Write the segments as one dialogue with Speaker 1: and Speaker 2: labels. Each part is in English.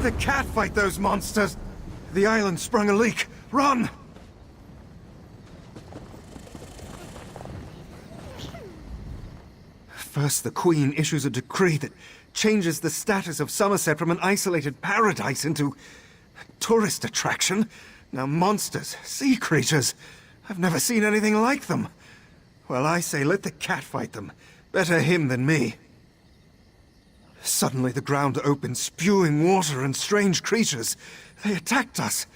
Speaker 1: the cat fight those monsters! The island sprung a leak. Run! First, the Queen issues a decree that changes the status of Summerset from an isolated paradise into a tourist attraction. Now monsters, sea creatures, I've never seen anything like them. Well, I say let the cat fight them. Better him than me. Suddenly the ground opened, spewing water and strange creatures. They attacked us.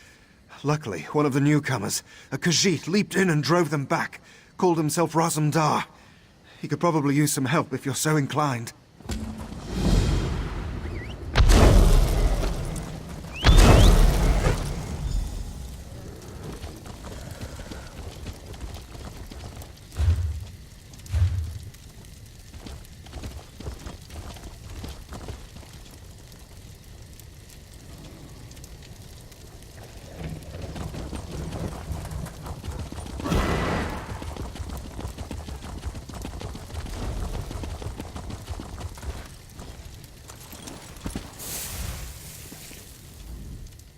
Speaker 1: Luckily, one of the newcomers, a Khajiit, leaped in and drove them back. Called himself Razumdar. He could probably use some help if you're so inclined.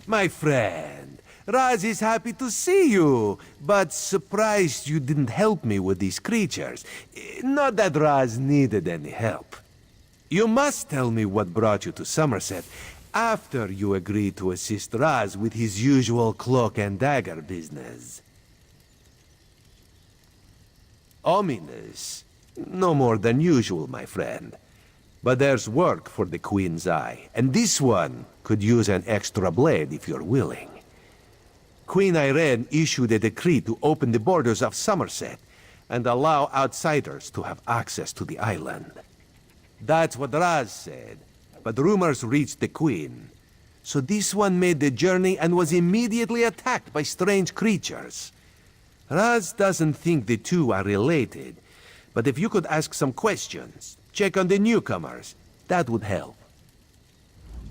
Speaker 2: My friend, Raz is happy to see you, but surprised you didn't help me with these creatures. Not that Raz needed any help. You must tell me what brought you to Summerset after you agreed to assist Raz with his usual cloak and dagger business. Ominous. No more than usual, my friend. But there's work for the Queen's eye, and this one could use an extra blade if you're willing. Queen Irene issued a decree to open the borders of Summerset and allow outsiders to have access to the island. That's what Raz said, but rumors reached the Queen. So this one made the journey and was immediately attacked by strange creatures. Raz doesn't think the two are related, but if you could ask some questions, check on the newcomers, that would help.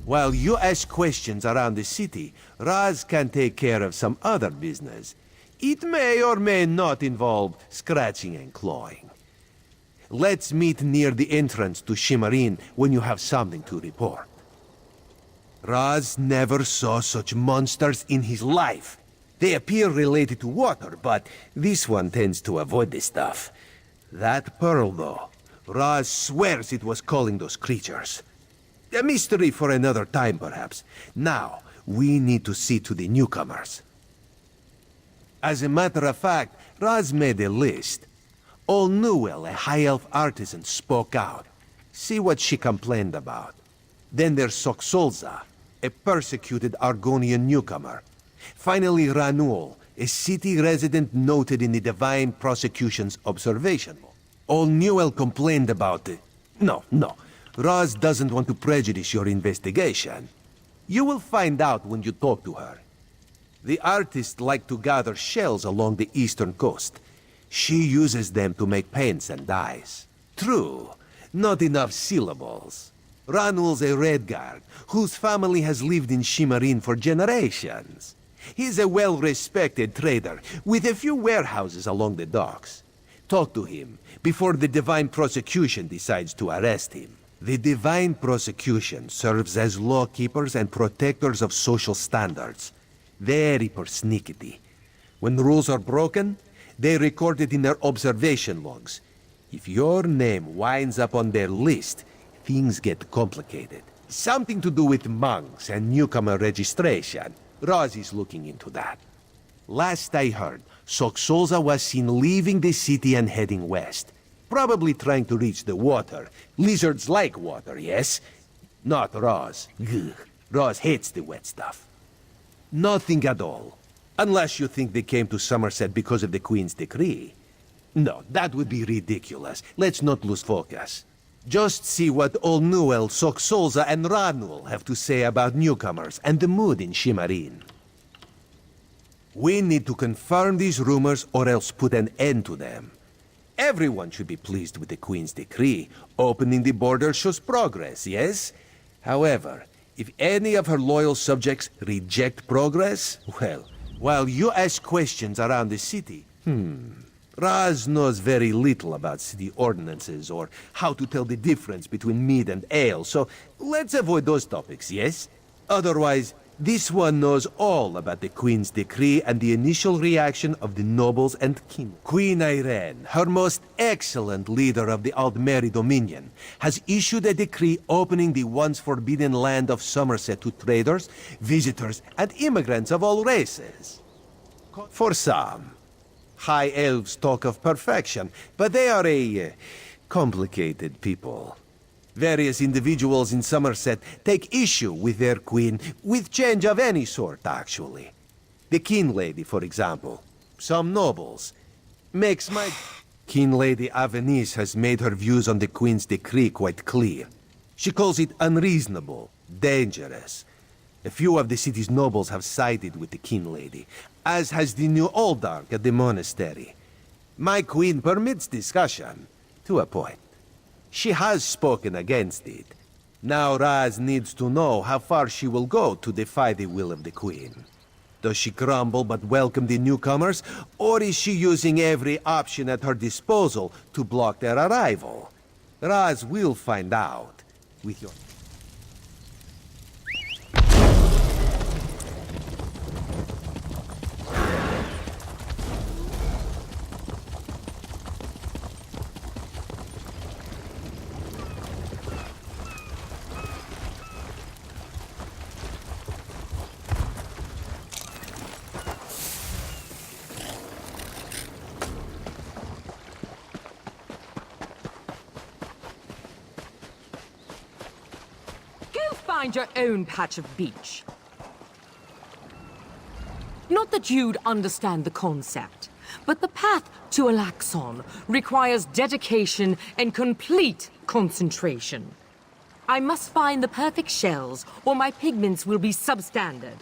Speaker 2: While you ask questions around the city, Raz can take care of some other business. It may or may not involve scratching and clawing. Let's meet near the entrance to Shimmerin when you have something to report. Raz never saw such monsters in his life. They appear related to water, but this one tends to avoid this stuff. That pearl, though, Raz swears it was calling those creatures. A mystery for another time, perhaps. Now, we need to see to the newcomers. As a matter of fact, Raz made a list. Old Newell, a high elf artisan, spoke out. See what she complained about. Then there's Soxolza, a persecuted Argonian newcomer. Finally, Ranuel, a city resident noted in the Divine Prosecution's observation. Old Newell complained about it. No. Raz doesn't want to prejudice your investigation. You will find out when you talk to her. The artists like to gather shells along the eastern coast. She uses them to make paints and dyes. True, not enough syllables. Ranuel's a Redguard, whose family has lived in Shimmerin for generations. He's a well-respected trader, with a few warehouses along the docks. Talk to him before the Divine Prosecution decides to arrest him. The Divine Prosecution serves as lawkeepers and protectors of social standards. Very persnickety. When rules are broken, they record it in their observation logs. If your name winds up on their list, things get complicated. Something to do with monks and newcomer registration. Raz is looking into that. Last I heard, Soxolza was seen leaving the city and heading west. Probably trying to reach the water. Lizards like water, yes? Not Raz. Ugh. Raz hates the wet stuff. Nothing at all. Unless you think they came to Summerset because of the Queen's decree. No, that would be ridiculous. Let's not lose focus. Just see what Old Newell, Soxolza, and Ranuel have to say about newcomers and the mood in Shimmerin. We need to confirm these rumors or else put an end to them. Everyone should be pleased with the Queen's decree. Opening the border shows progress, yes? However, if any of her loyal subjects reject progress, well, while you ask questions around the city, Raz knows very little about city ordinances or how to tell the difference between mead and ale, so let's avoid those topics, yes? Otherwise, this one knows all about the Queen's decree and the initial reaction of the nobles and king. Queen Irene, her most excellent leader of the Aldmeri Dominion, has issued a decree opening the once forbidden land of Summerset to traders, visitors, and immigrants of all races. For some, High Elves talk of perfection, but they are a complicated people. Various individuals in Summerset take issue with their queen, with change of any sort, actually. The King Lady, for example. Some nobles. Makes my... King Lady Avenice has made her views on the Queen's decree quite clear. She calls it unreasonable, dangerous. A few of the city's nobles have sided with the King Lady, as has the new Oldark at the monastery. My queen permits discussion, to a point. She has spoken against it. Now Raz needs to know how far she will go to defy the will of the Queen. Does she crumble but welcome the newcomers, or is she using every option at her disposal to block their arrival? Raz will find out, with your...
Speaker 3: Find your own patch of beach. Not that you'd understand the concept, but the path to Alaxon requires dedication and complete concentration. I must find the perfect shells, or my pigments will be substandard.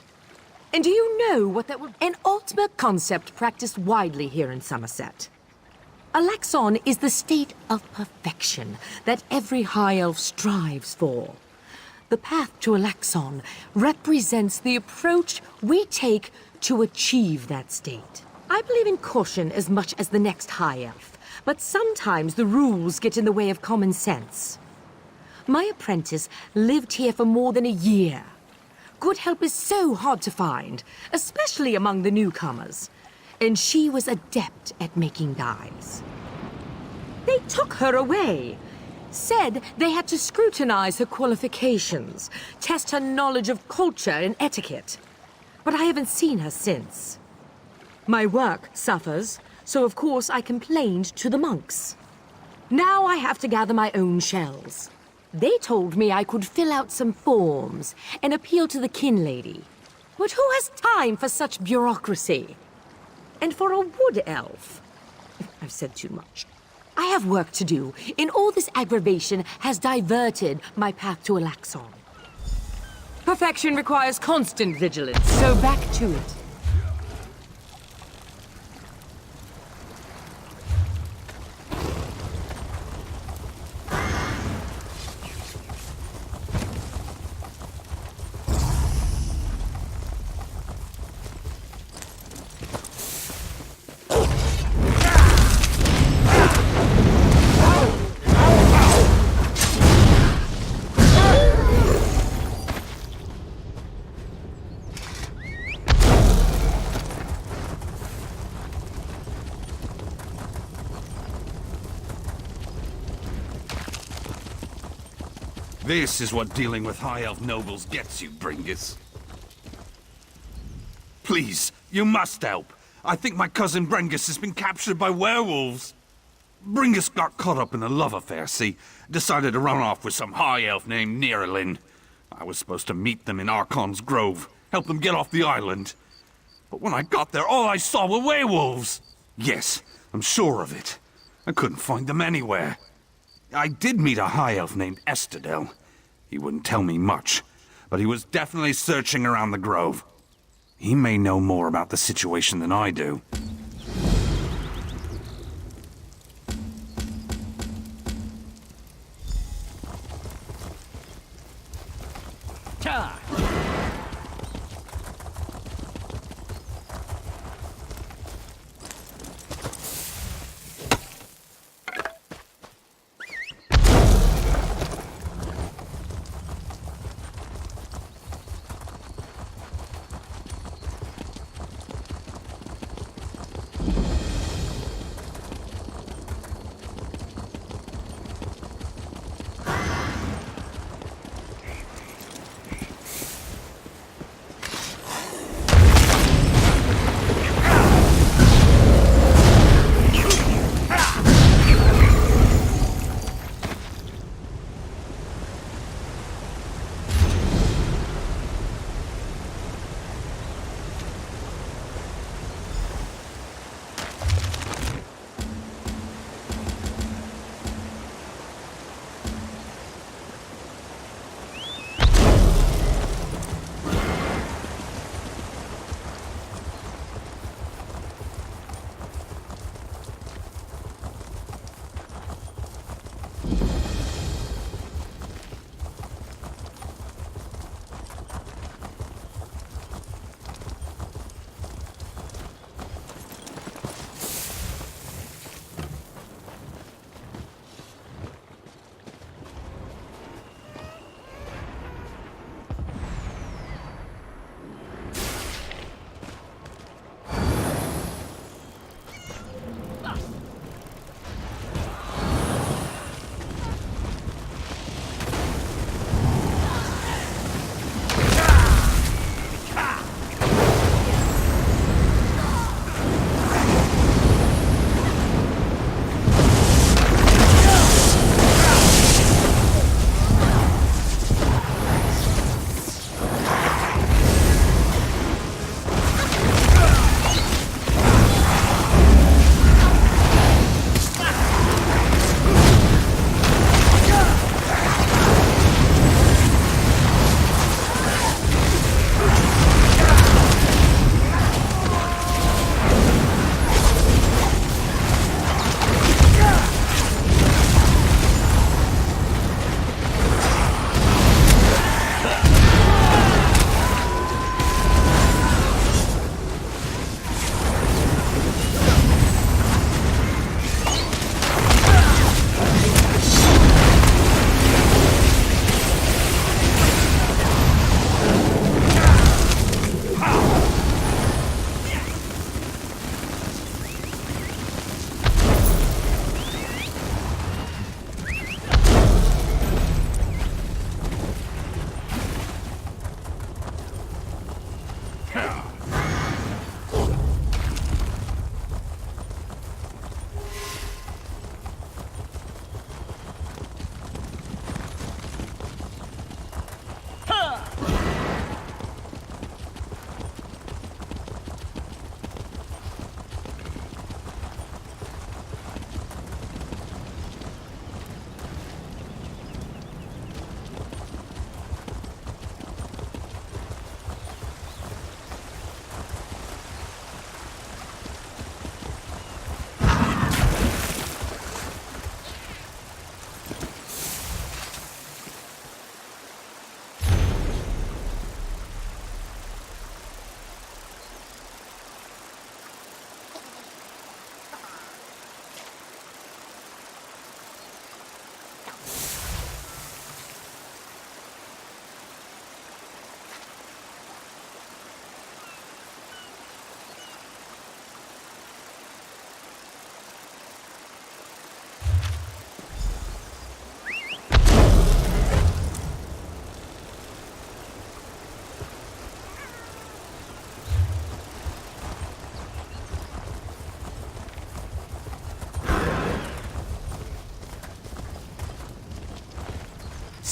Speaker 3: And do you know what that would... An ultimate concept practiced widely here in Summerset. Alaxon is the state of perfection that every High Elf strives for. The path to Alaxon represents the approach we take to achieve that state. I believe in caution as much as the next High Elf, but sometimes the rules get in the way of common sense. My apprentice lived here for more than a year. Good help is so hard to find, especially among the newcomers, and she was adept at making dyes. They took her away. Said they had to scrutinize her qualifications, test her knowledge of culture and etiquette. But I haven't seen her since. My work suffers, so of course I complained to the monks. Now I have to gather my own shells. They told me I could fill out some forms and appeal to the kin lady. But who has time for such bureaucracy? And for a wood elf? I've said too much. I have work to do, and all this aggravation has diverted my path to Alaxon. Perfection requires constant vigilance, so back to it.
Speaker 4: This is what dealing with High Elf nobles gets you, Bringus. Please, you must help. I think my cousin Brengus has been captured by werewolves. Bringus got caught up in a love affair, see? Decided to run off with some High Elf named Neerlin. I was supposed to meet them in Archon's Grove, help them get off the island. But when I got there, all I saw were werewolves. Yes, I'm sure of it. I couldn't find them anywhere. I did meet a High Elf named Estadel. He wouldn't tell me much, but he was definitely searching around the Grove. He may know more about the situation than I do.
Speaker 5: Ta!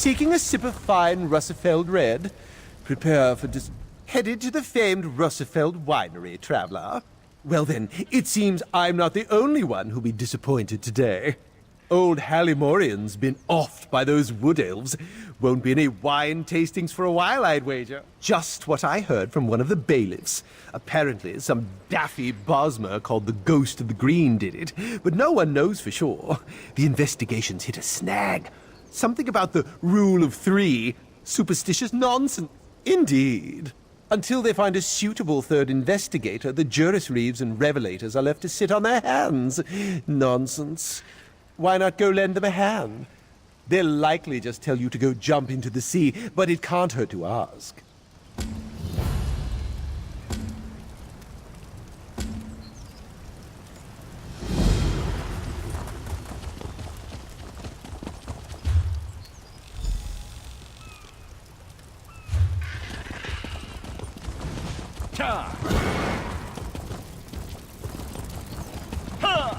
Speaker 2: Taking a sip of fine Russefeld red, prepare for headed to the famed Russefeld winery, traveler. Well then, it seems I'm not the only one who'll be disappointed today. Old Hallimorian's been offed by those wood elves. Won't be any wine tastings for a while, I'd wager. Just what I heard from one of the bailiffs. Apparently, some daffy Bosmer called the Ghost of the Green did it, but no one knows for sure. The investigation's hit a snag. Something about the rule of three. Superstitious nonsense. Indeed. Until they find a suitable third investigator, the Juris Reeves and Revelators are left to sit on their hands. Nonsense. Why not go lend them a hand? They'll likely just tell you to go jump into the sea, but it can't hurt to ask.
Speaker 5: Ta! Ha!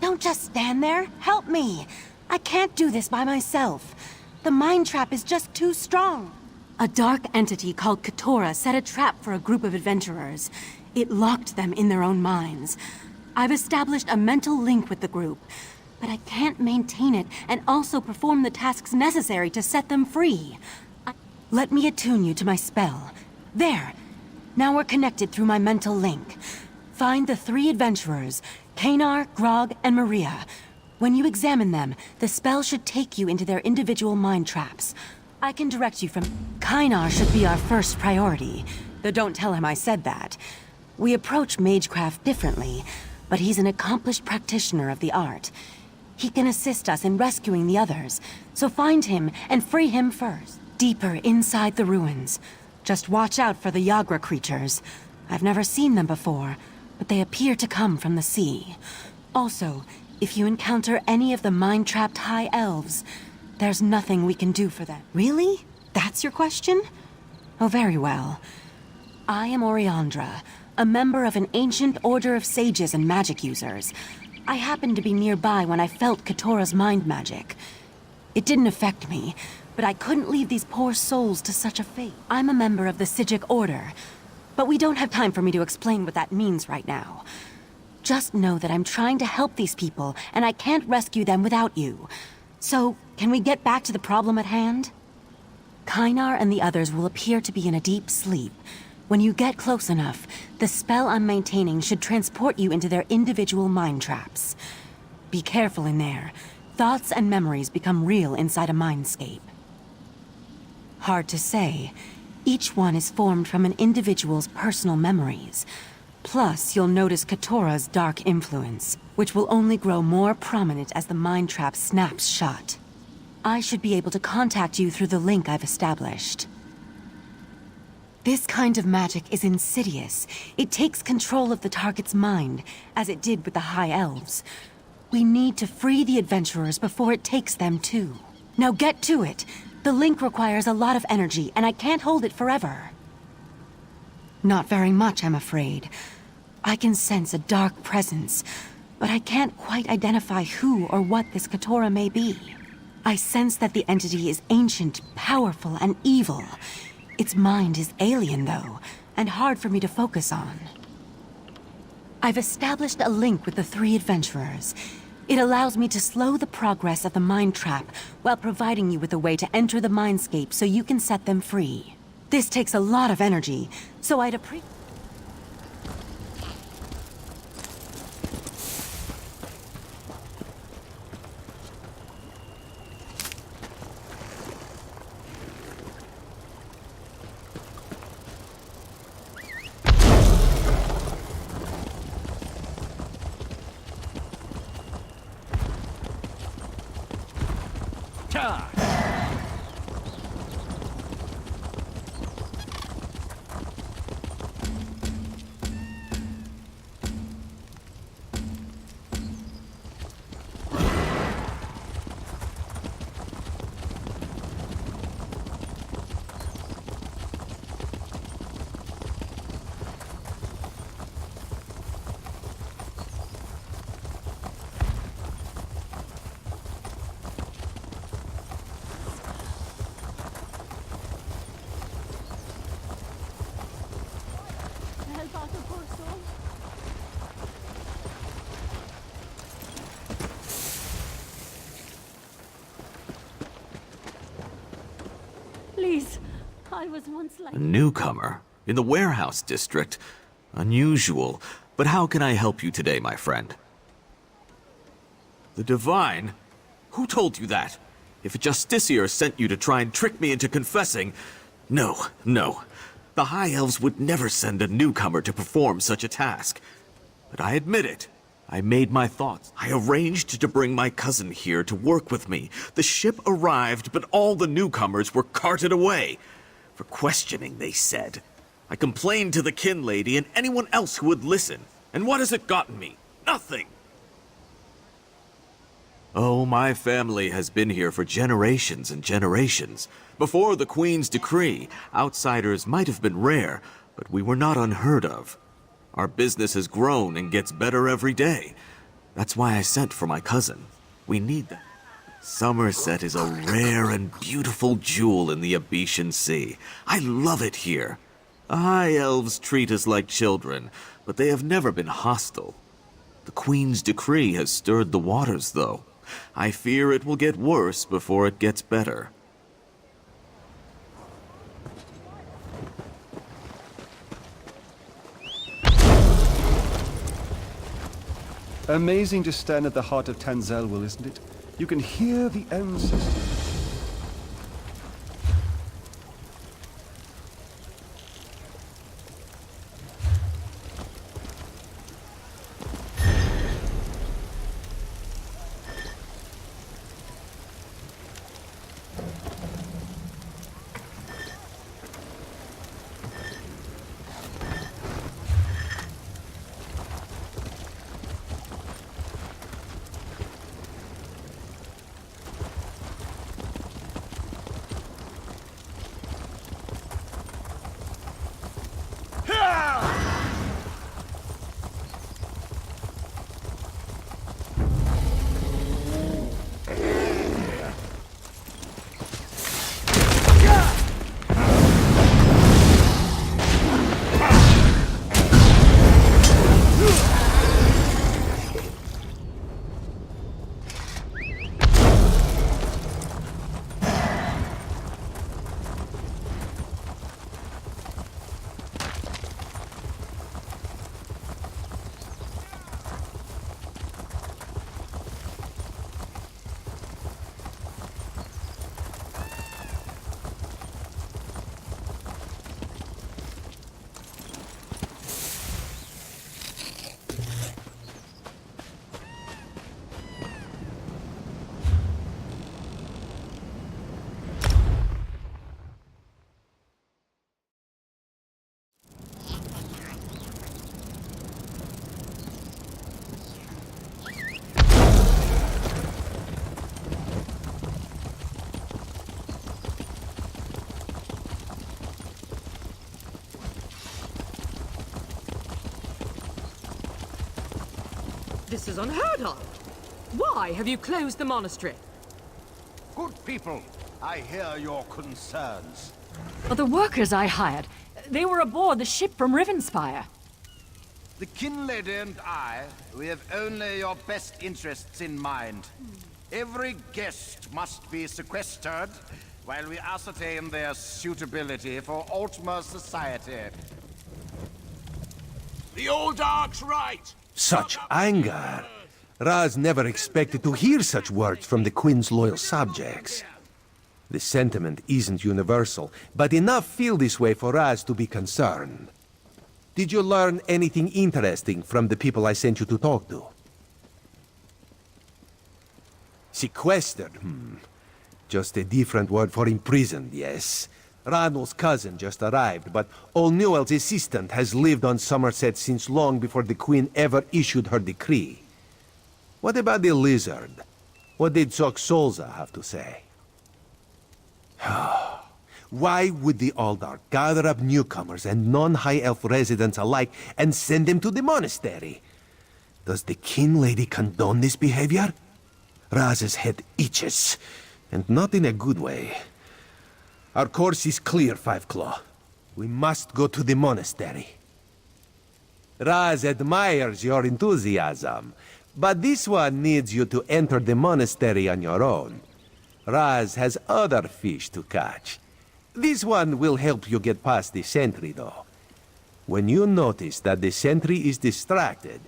Speaker 6: Don't just stand there. Help me. I can't do this by myself. The mind trap is just too strong. A dark entity called Keturah set a trap for a group of adventurers. It locked them in their own minds. I've established a mental link with the group, but I can't maintain it and also perform the tasks necessary to set them free. Let me attune you to my spell. There. Now we're connected through my mental link. Find the 3 adventurers, Kanar, Grog, and Maria. When you examine them, the spell should take you into their individual mind traps. I can direct you from... Kanar should be our first priority, though don't tell him I said that. We approach magecraft differently, but he's an accomplished practitioner of the art. He can assist us in rescuing the others, so find him and free him first. Deeper inside the ruins. Just watch out for the Yagra creatures. I've never seen them before, but they appear to come from the sea. Also, if you encounter any of the mind-trapped high elves, there's nothing we can do for them. Really? That's your question? Oh, very well. I am Oriandra, a member of an ancient order of sages and magic users. I happened to be nearby when I felt Keturah's mind magic. It didn't affect me, but I couldn't leave these poor souls to such a fate. I'm a member of the Sijic Order, but we don't have time for me to explain what that means right now. Just know that I'm trying to help these people, and I can't rescue them without you. So, can we get back to the problem at hand? Kynar and the others will appear to be in a deep sleep. When you get close enough, the spell I'm maintaining should transport you into their individual mind traps. Be careful in there. Thoughts and memories become real inside a mindscape. Hard to say. Each one is formed from an individual's personal memories. Plus, you'll notice Katora's dark influence, which will only grow more prominent as the mind trap snaps shut. I should be able to contact you through the link I've established. This kind of magic is insidious. It takes control of the target's mind, as it did with the High Elves. We need to free the adventurers before it takes them too. Now get to it. The link requires a lot of energy, and I can't hold it forever. Not very much, I'm afraid. I can sense a dark presence, but I can't quite identify who or what this Katora may be. I sense that the entity is ancient, powerful, and evil. Its mind is alien, though, and hard for me to focus on. I've established a link with the 3 adventurers. It allows me to slow the progress of the mind trap while providing you with a way to enter the mindscape so you can set them free. This takes a lot of energy, so I'd appreciate...
Speaker 5: Charge!
Speaker 6: Please, I was once like...
Speaker 7: A newcomer? In the warehouse district? Unusual. But how can I help you today, my friend? The Divine? Who told you that? If a Justiciar sent you to try and trick me into confessing... No. The High Elves would never send a newcomer to perform such a task. But I admit it. I made my thoughts. I arranged to bring my cousin here to work with me. The ship arrived, but all the newcomers were carted away. For questioning, they said. I complained to the kin lady and anyone else who would listen. And what has it gotten me? Nothing! Oh, my family has been here for generations and generations. Before the Queen's decree, outsiders might have been rare, but we were not unheard of. Our business has grown and gets better every day. That's why I sent for my cousin. We need that. Summerset is a rare and beautiful jewel in the Abetian Sea. I love it here. The High Elves treat us like children, but they have never been hostile. The Queen's decree has stirred the waters, though. I fear it will get worse before it gets better.
Speaker 8: Amazing to stand at the heart of Tanzelwil, isn't it? You can hear the ancestors.
Speaker 3: This is unheard of. Why have you closed the monastery?
Speaker 5: Good people, I hear your concerns.
Speaker 9: The workers I hired, they were aboard the ship from Rivenspire.
Speaker 5: The Kin Lady and I, we have only your best interests in mind. Every guest must be sequestered while we ascertain their suitability for Altmer society.
Speaker 4: The old dog's right!
Speaker 2: Such anger! Raz never expected to hear such words from the Queen's loyal subjects. The sentiment isn't universal, but enough feel this way for Raz to be concerned. Did you learn anything interesting from the people I sent you to talk to? Sequestered, Just a different word for imprisoned, yes. Ranul's cousin just arrived, but O'Newell's assistant has lived on Summerset since long before the Queen ever issued her decree. What about the lizard? What did Solza have to say? Why would the Aldar gather up newcomers and non-High Elf residents alike and send them to the monastery? Does the Kin Lady condone this behavior? Raz's head itches, and not in a good way. Our course is clear, Five Claw. We must go to the monastery. Raz admires your enthusiasm, but this one needs you to enter the monastery on your own. Raz has other fish to catch. This one will help you get past the sentry, though. When you notice that the sentry is distracted,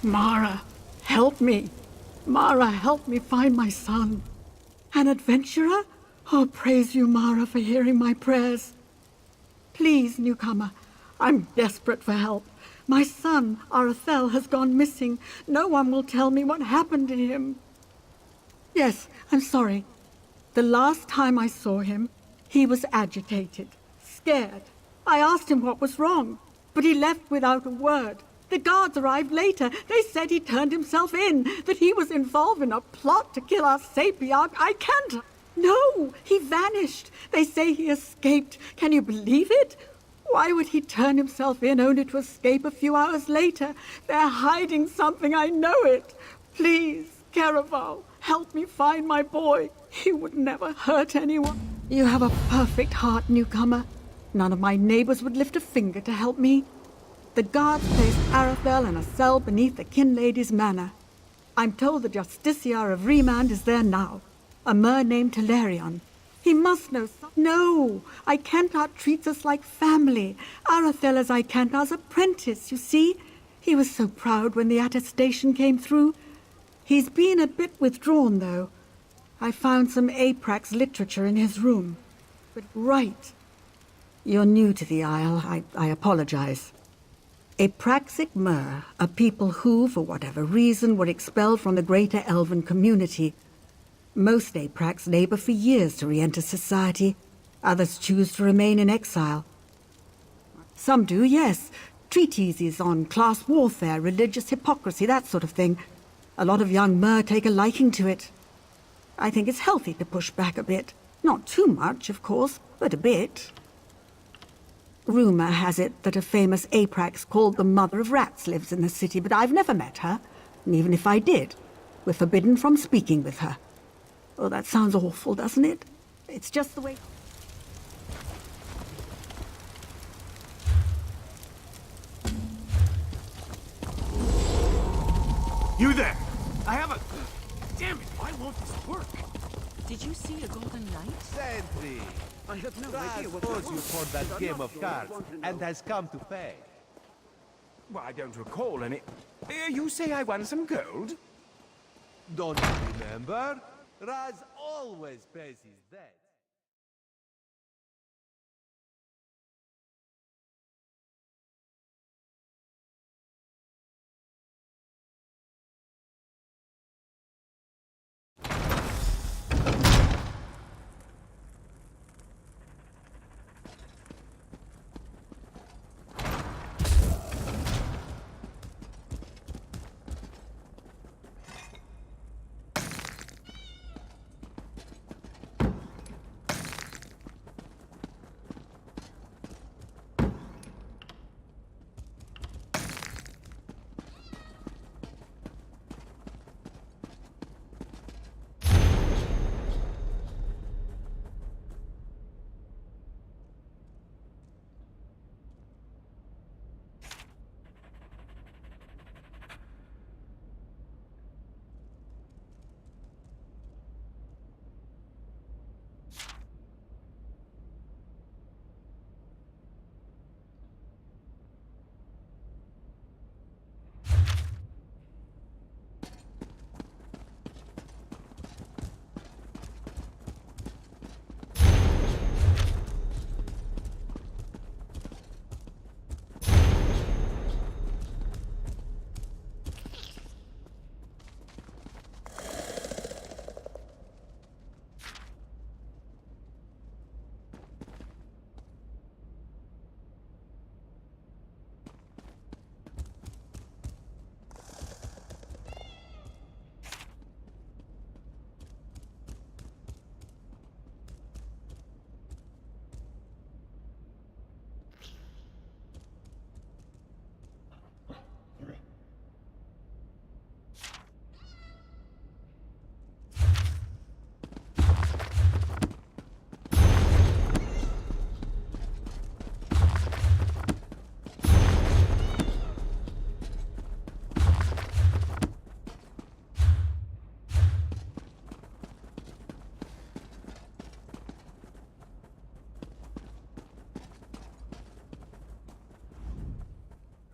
Speaker 10: Mara, help me. Mara, help me find my son. An adventurer? Oh, praise you, Mara, for hearing my prayers. Please, newcomer, I'm desperate for help. My son, Arathel, has gone missing. No one will tell me what happened to him. Yes, I'm sorry. The last time I saw him, he was agitated, scared. I asked him what was wrong, but he left without a word. The guards arrived later. They said he turned himself in, that he was involved in a plot to kill our Sapiarch. I can't. No, he vanished. They say he escaped. Can you believe it? Why would he turn himself in only to escape a few hours later? They're hiding something, I know it. Please, Caraval, help me find my boy. He would never hurt anyone. You have a perfect heart, newcomer. None of my neighbors would lift a finger to help me. The guards placed Arathel in a cell beneath the Kin Lady's manor. I'm told the Justiciar of Remand is there now. A mer named Telerion. He must know something. No, Icantar treats us like family. Arathel is Icantar's apprentice, you see? He was so proud when the attestation came through. He's been a bit withdrawn, though. I found some Aprax literature in his room. But right. You're new to the Isle. I apologize. Apraxic Mer, a people who, for whatever reason, were expelled from the greater elven community. Most Aprax labor for years to re-enter society. Others choose to remain in exile. Some do, yes. Treatises on class warfare, religious hypocrisy, that sort of thing. A lot of young Mer take a liking to it. I think it's healthy to push back a bit. Not too much, of course, but a bit. Rumor has it that a famous Aprax called the Mother of Rats lives in the city, but I've never met her. And even if I did, we're forbidden from speaking with her. Oh, that sounds awful, doesn't it? It's just the way...
Speaker 5: You there! I have a... Damn it, why won't this work?
Speaker 9: Did you see a golden knight?
Speaker 2: Sentry!
Speaker 5: I have no idea what
Speaker 2: Raz owes you for that game of cards and has come to pay.
Speaker 5: Well, I don't recall any... you say I won some gold?
Speaker 2: Don't you remember? Raz always pays his debts.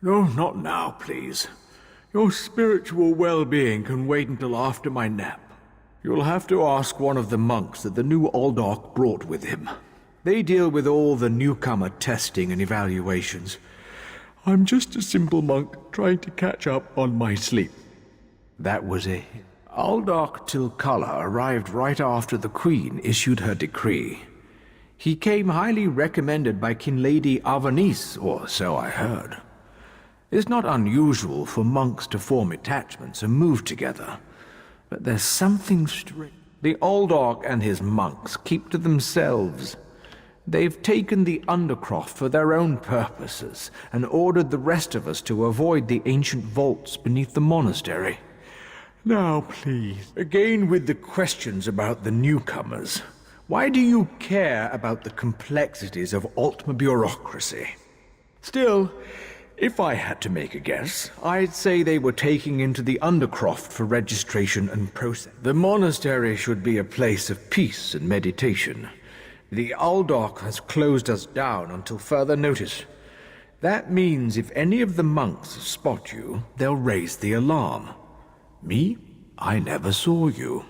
Speaker 11: No, not now, please. Your spiritual well-being can wait until after my nap. You'll have to ask one of the monks that the new Aldorc brought with him. They deal with all the newcomer testing and evaluations. I'm just a simple monk trying to catch up on my sleep. That was it. Aldorc Tilcala arrived right after the Queen issued her decree. He came highly recommended by Kinlady Avanice, or so I heard. It's not unusual for monks to form attachments and move together, but there's something strange. The Aldorc and his monks keep to themselves. They've taken the Undercroft for their own purposes and ordered the rest of us to avoid the ancient vaults beneath the monastery. Now, please, again with the questions about the newcomers. Why do you care about the complexities of Altma bureaucracy? Still, if I had to make a guess, I'd say they were taking into the Undercroft for registration and process. The monastery should be a place of peace and meditation. The Aldorc has closed us down until further notice. That means if any of the monks spot you, they'll raise the alarm. Me? I never saw you.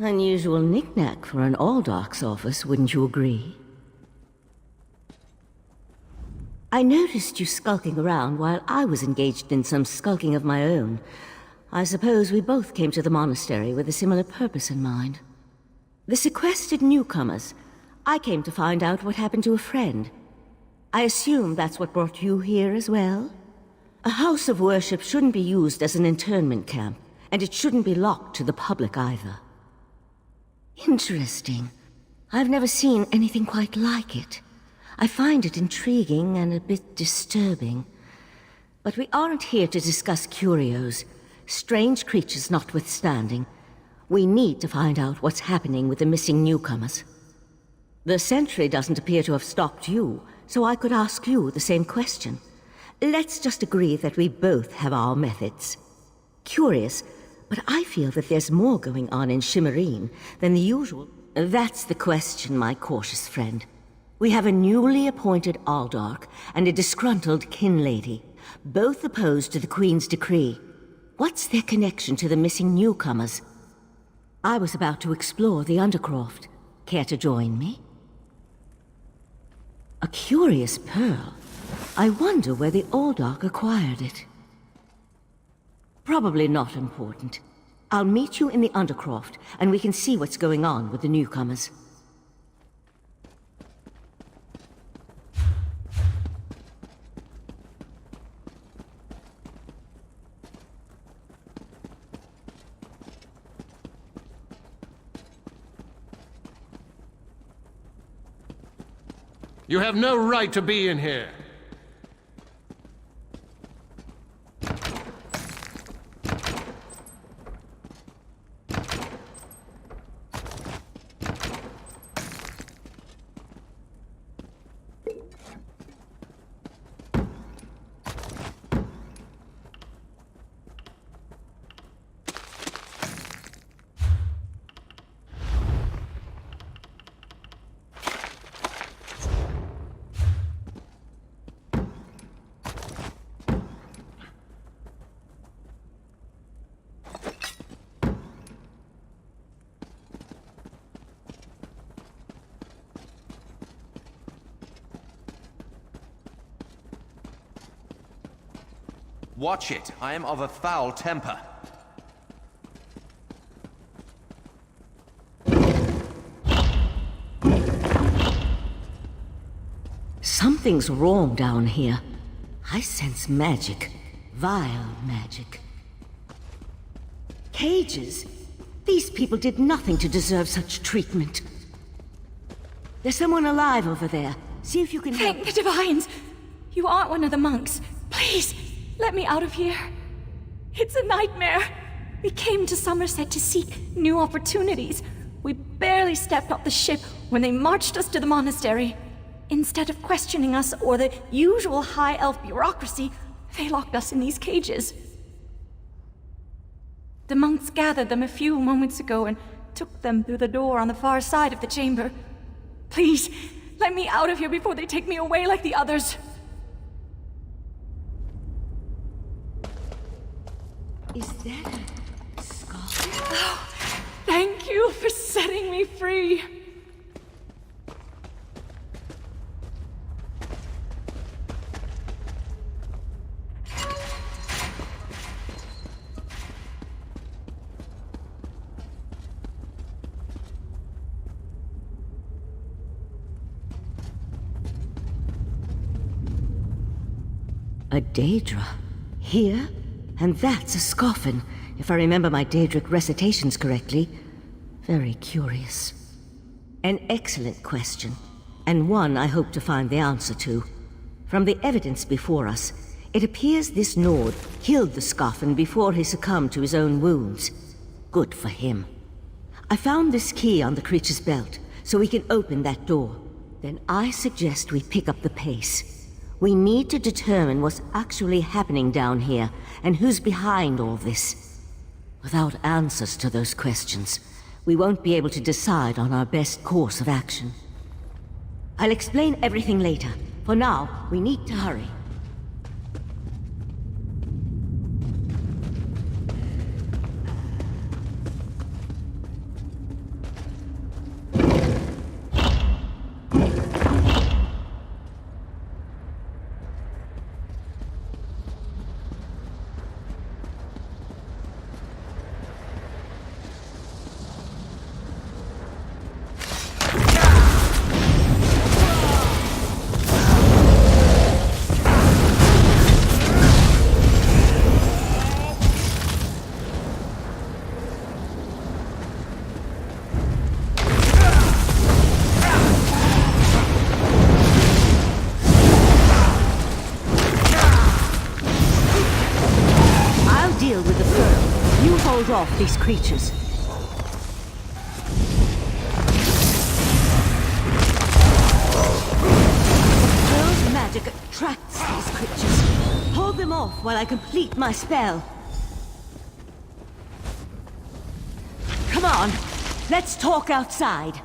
Speaker 12: Unusual knick-knack for an Aldorc's office, wouldn't you agree? I noticed you skulking around while I was engaged in some skulking of my own. I suppose we both came to the monastery with a similar purpose in mind. The sequestered newcomers. I came to find out what happened to a friend. I assume that's what brought you here as well? A house of worship shouldn't be used as an internment camp, and it shouldn't be locked to the public either. Interesting. I've never seen anything quite like it. I find it intriguing and a bit disturbing. But we aren't here to discuss curios. Strange creatures notwithstanding, we need to find out what's happening with the missing newcomers. The sentry doesn't appear to have stopped you, so I could ask you the same question. Let's just agree that we both have our methods. Curious, but I feel that there's more going on in Shimmerine than the usual. That's the question, my cautious friend. We have a newly appointed Aldark and a disgruntled kin lady, both opposed to the Queen's decree. What's their connection to the missing newcomers? I was about to explore the Undercroft. Care to join me? A curious pearl. I wonder where the Aldark acquired it. Probably not important. I'll meet you in the Undercroft, and we can see what's going on with the newcomers.
Speaker 13: You have no right to be in here.
Speaker 14: Watch it. I am of a foul temper.
Speaker 12: Something's wrong down here. I sense magic. Vile magic. Cages? These people did nothing to deserve such treatment. There's someone alive over there. See if you can help.
Speaker 9: Thank the Divines! You aren't one of the monks. Please, let me out of here. It's a nightmare. We came to Summerset to seek new opportunities. We barely stepped off the ship when they marched us to the monastery. Instead of questioning us or the usual high elf bureaucracy, they locked us in these cages. The monks gathered them a few moments ago and took them through the door on the far side of the chamber. Please, let me out of here before they take me away like the others.
Speaker 12: Is that a skull?
Speaker 9: Oh, thank you for setting me free.
Speaker 12: A Daedra. Here? And that's a Scoffin, if I remember my Daedric recitations correctly. Very curious. An excellent question, and one I hope to find the answer to. From the evidence before us, it appears this Nord killed the Scoffin before he succumbed to his own wounds. Good for him. I found this key on the creature's belt, so we can open that door. Then I suggest we pick up the pace. We need to determine what's actually happening down here, and who's behind all this. Without answers to those questions, we won't be able to decide on our best course of action. I'll explain everything later. For now, we need to hurry. off these creatures. Pearl's magic attracts these creatures. Hold them off while I complete my spell. Come on, let's talk outside.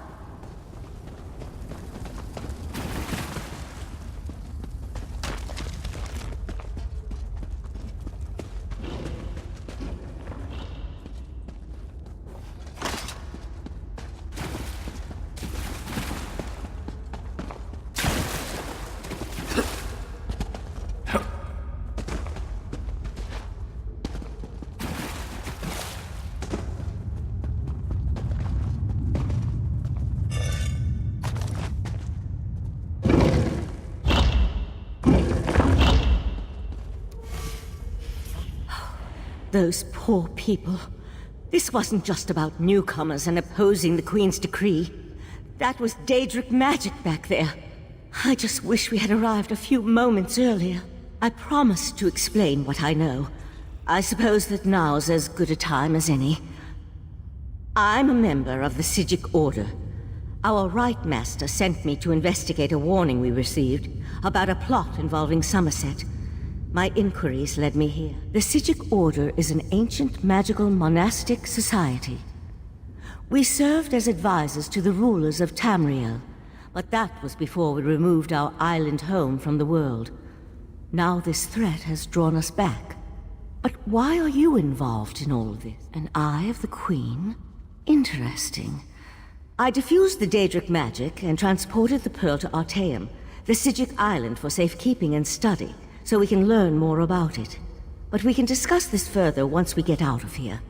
Speaker 12: Those poor people. This wasn't just about newcomers and opposing the Queen's decree. That was Daedric magic back there. I just wish we had arrived a few moments earlier. I promised to explain what I know. I suppose that now's as good a time as any. I'm a member of the Sijic Order. Our Rite Master sent me to investigate a warning we received about a plot involving Summerset. My inquiries led me here. The Sijic Order is an ancient magical monastic society. We served as advisors to the rulers of Tamriel, but that was before we removed our island home from the world. Now this threat has drawn us back. But why are you involved in all of this? An Eye of the Queen? Interesting. I diffused the Daedric magic and transported the pearl to Artaeum, the Sijic island, for safekeeping and study, so we can learn more about it. But we can discuss this further once we get out of here.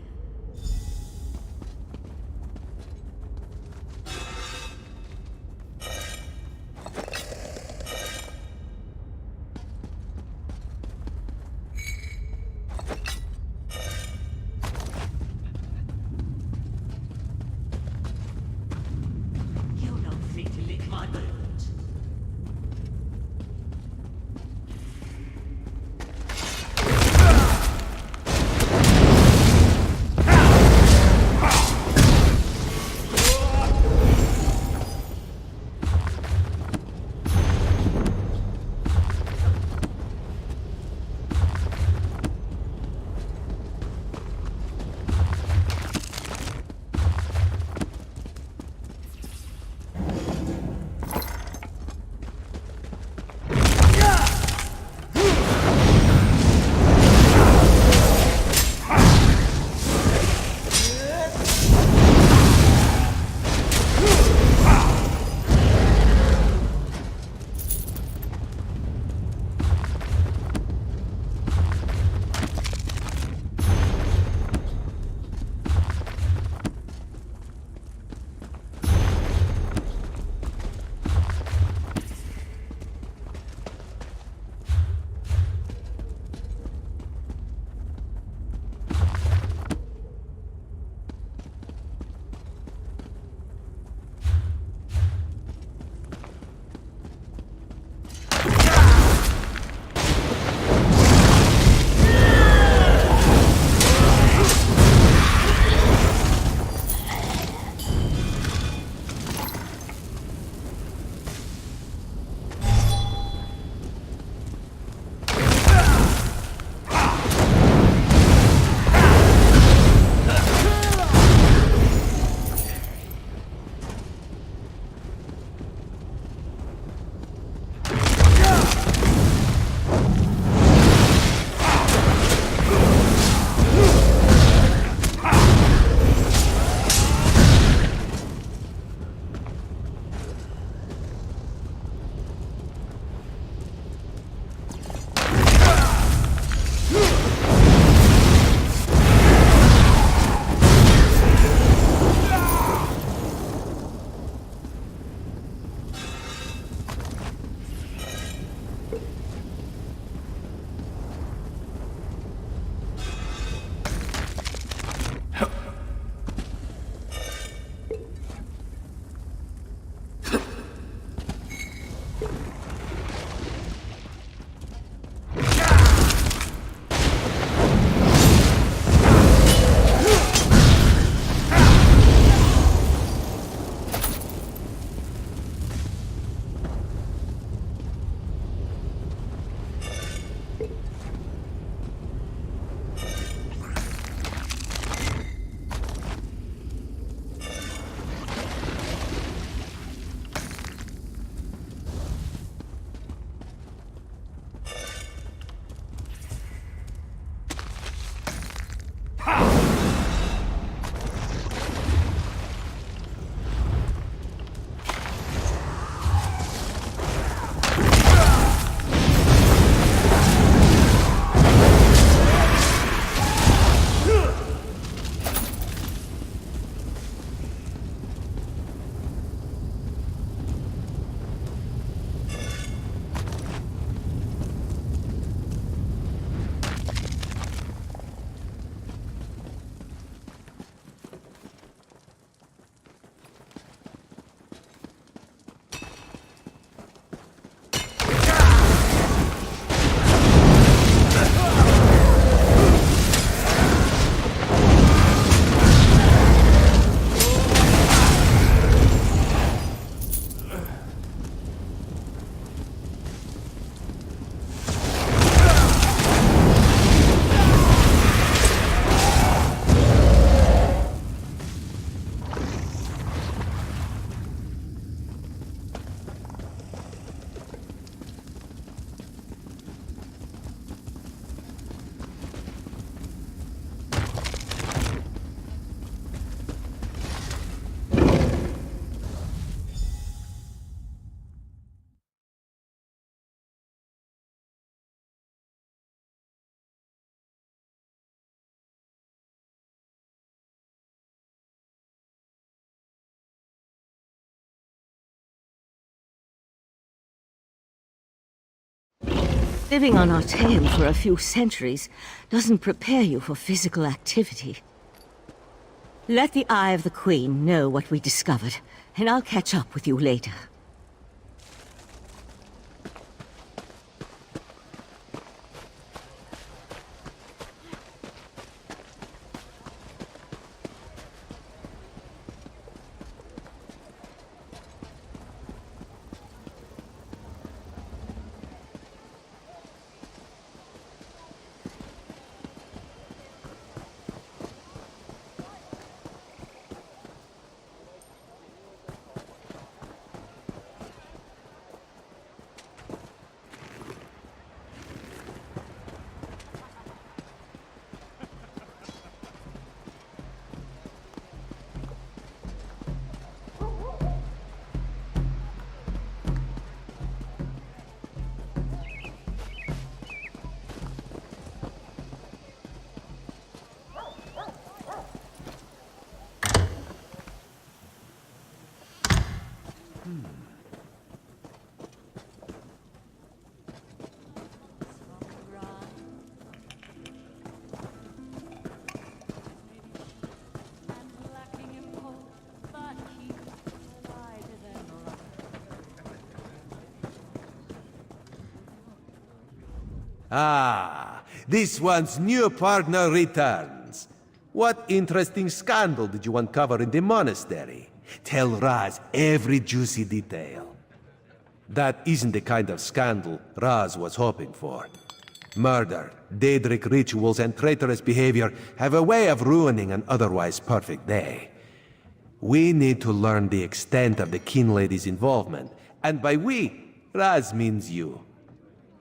Speaker 12: Living on our tail for a few centuries doesn't prepare you for physical activity. Let the Eye of the Queen know what we discovered, and I'll catch up with you later.
Speaker 2: Ah, this one's new partner returns. What interesting scandal did you uncover in the monastery? Tell Raz every juicy detail. That isn't the kind of scandal Raz was hoping for. Murder, Daedric rituals, and traitorous behavior have a way of ruining an otherwise perfect day. We need to learn the extent of the Kin Lady's involvement, and by we, Raz means you.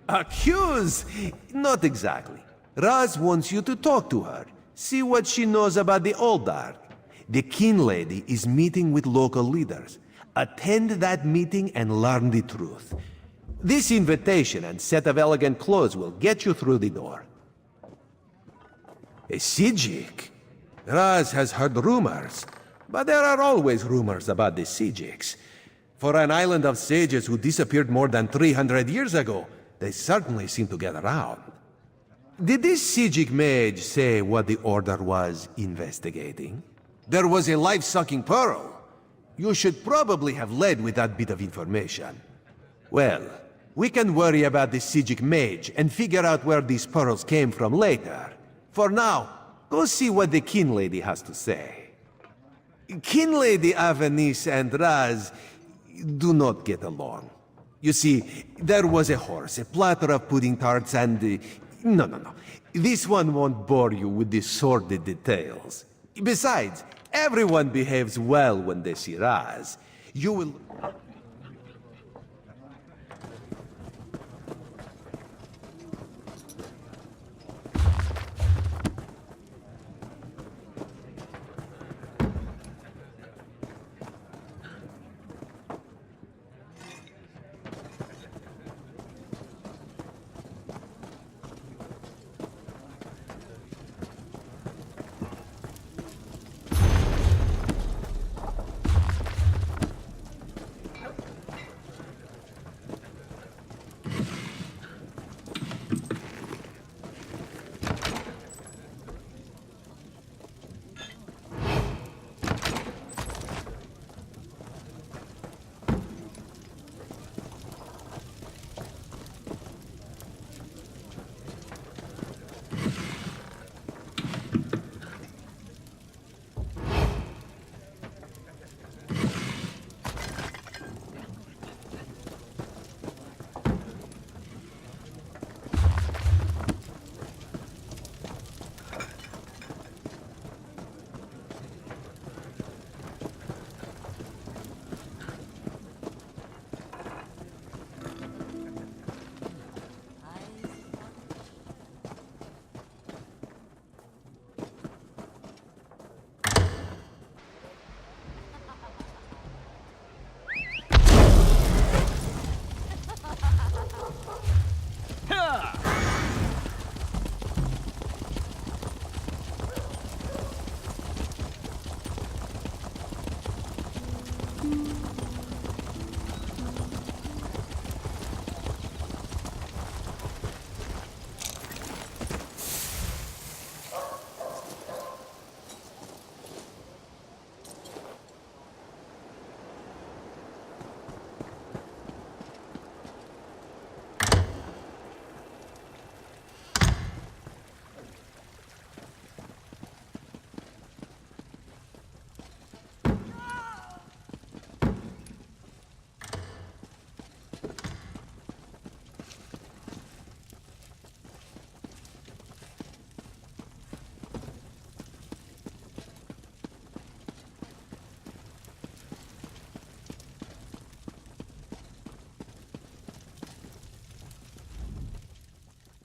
Speaker 2: Accuse? Not exactly. Raz wants you to talk to her, see what she knows about the Old Dark. The Kin Lady is meeting with local leaders. Attend that meeting and learn the truth. This invitation and set of elegant clothes will get you through the door. A Sijik? Raz has heard rumors, but there are always rumors about the Sijiks. For an island of sages who disappeared more than 300 years ago, they certainly seem to get around. Did this Sijik mage say what the Order was investigating? There was a life-sucking pearl. You should probably have led with that bit of information. Well, we can worry about the Sijik mage and figure out where these pearls came from later. For now, go see what the Kin Lady has to say. Kin Lady Avenice and Raz do not get along. You see, there was a horse, a platter of pudding tarts, and... No. This one won't bore you with the sordid details. Besides, everyone behaves well when they see Raz. You will...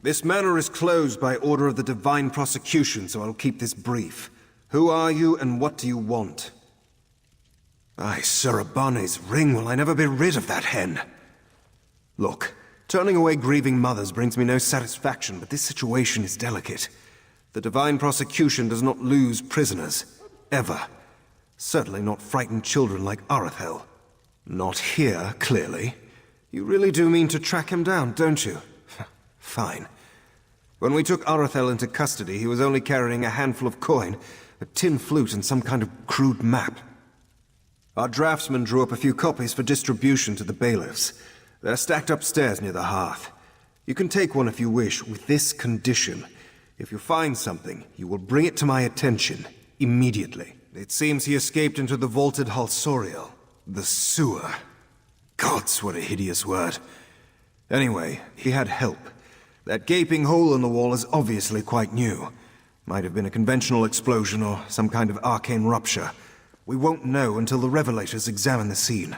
Speaker 1: This manor is closed by order of the Divine Prosecution, so I'll keep this brief. Who are you, and what do you want? Aye, Surabane's ring, will I never be rid of that hen? Look, turning away grieving mothers brings me no satisfaction, but this situation is delicate. The Divine Prosecution does not lose prisoners. Ever. Certainly not frightened children like Arethel. Not here, clearly. You really do mean to track him down, don't you? Fine. When we took Arethel into custody, he was only carrying a handful of coin, a tin flute, and some kind of crude map. Our draftsman drew up a few copies for distribution to the bailiffs. They're stacked upstairs near the hearth. You can take one if you wish, with this condition. If you find something, you will bring it to my attention, immediately. It seems he escaped into the vaulted Halsoriel. The sewer. Gods, what a hideous word. Anyway, he had help. That gaping hole in the wall is obviously quite new. Might have been a conventional explosion or some kind of arcane rupture. We won't know until the Revelators examine the scene.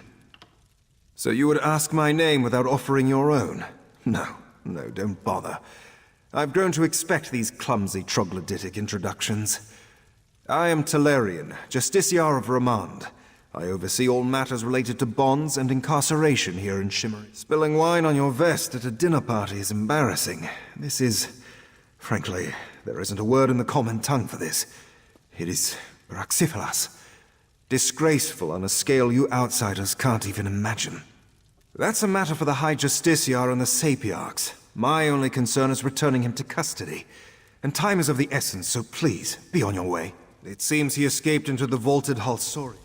Speaker 1: So you would ask my name without offering your own? No, don't bother. I've grown to expect these clumsy troglodytic introductions. I am Talarian, Justiciar of Ramand. I oversee all matters related to bonds and incarceration here in Shimmery. Spilling wine on your vest at a dinner party is embarrassing. This is... frankly, there isn't a word in the common tongue for this. It is raxiferas. Disgraceful on a scale you outsiders can't even imagine. That's a matter for the High Justiciar and the Sapiarchs. My only concern is returning him to custody. And time is of the essence, so please, be on your way. It seems he escaped into the vaulted Halsori.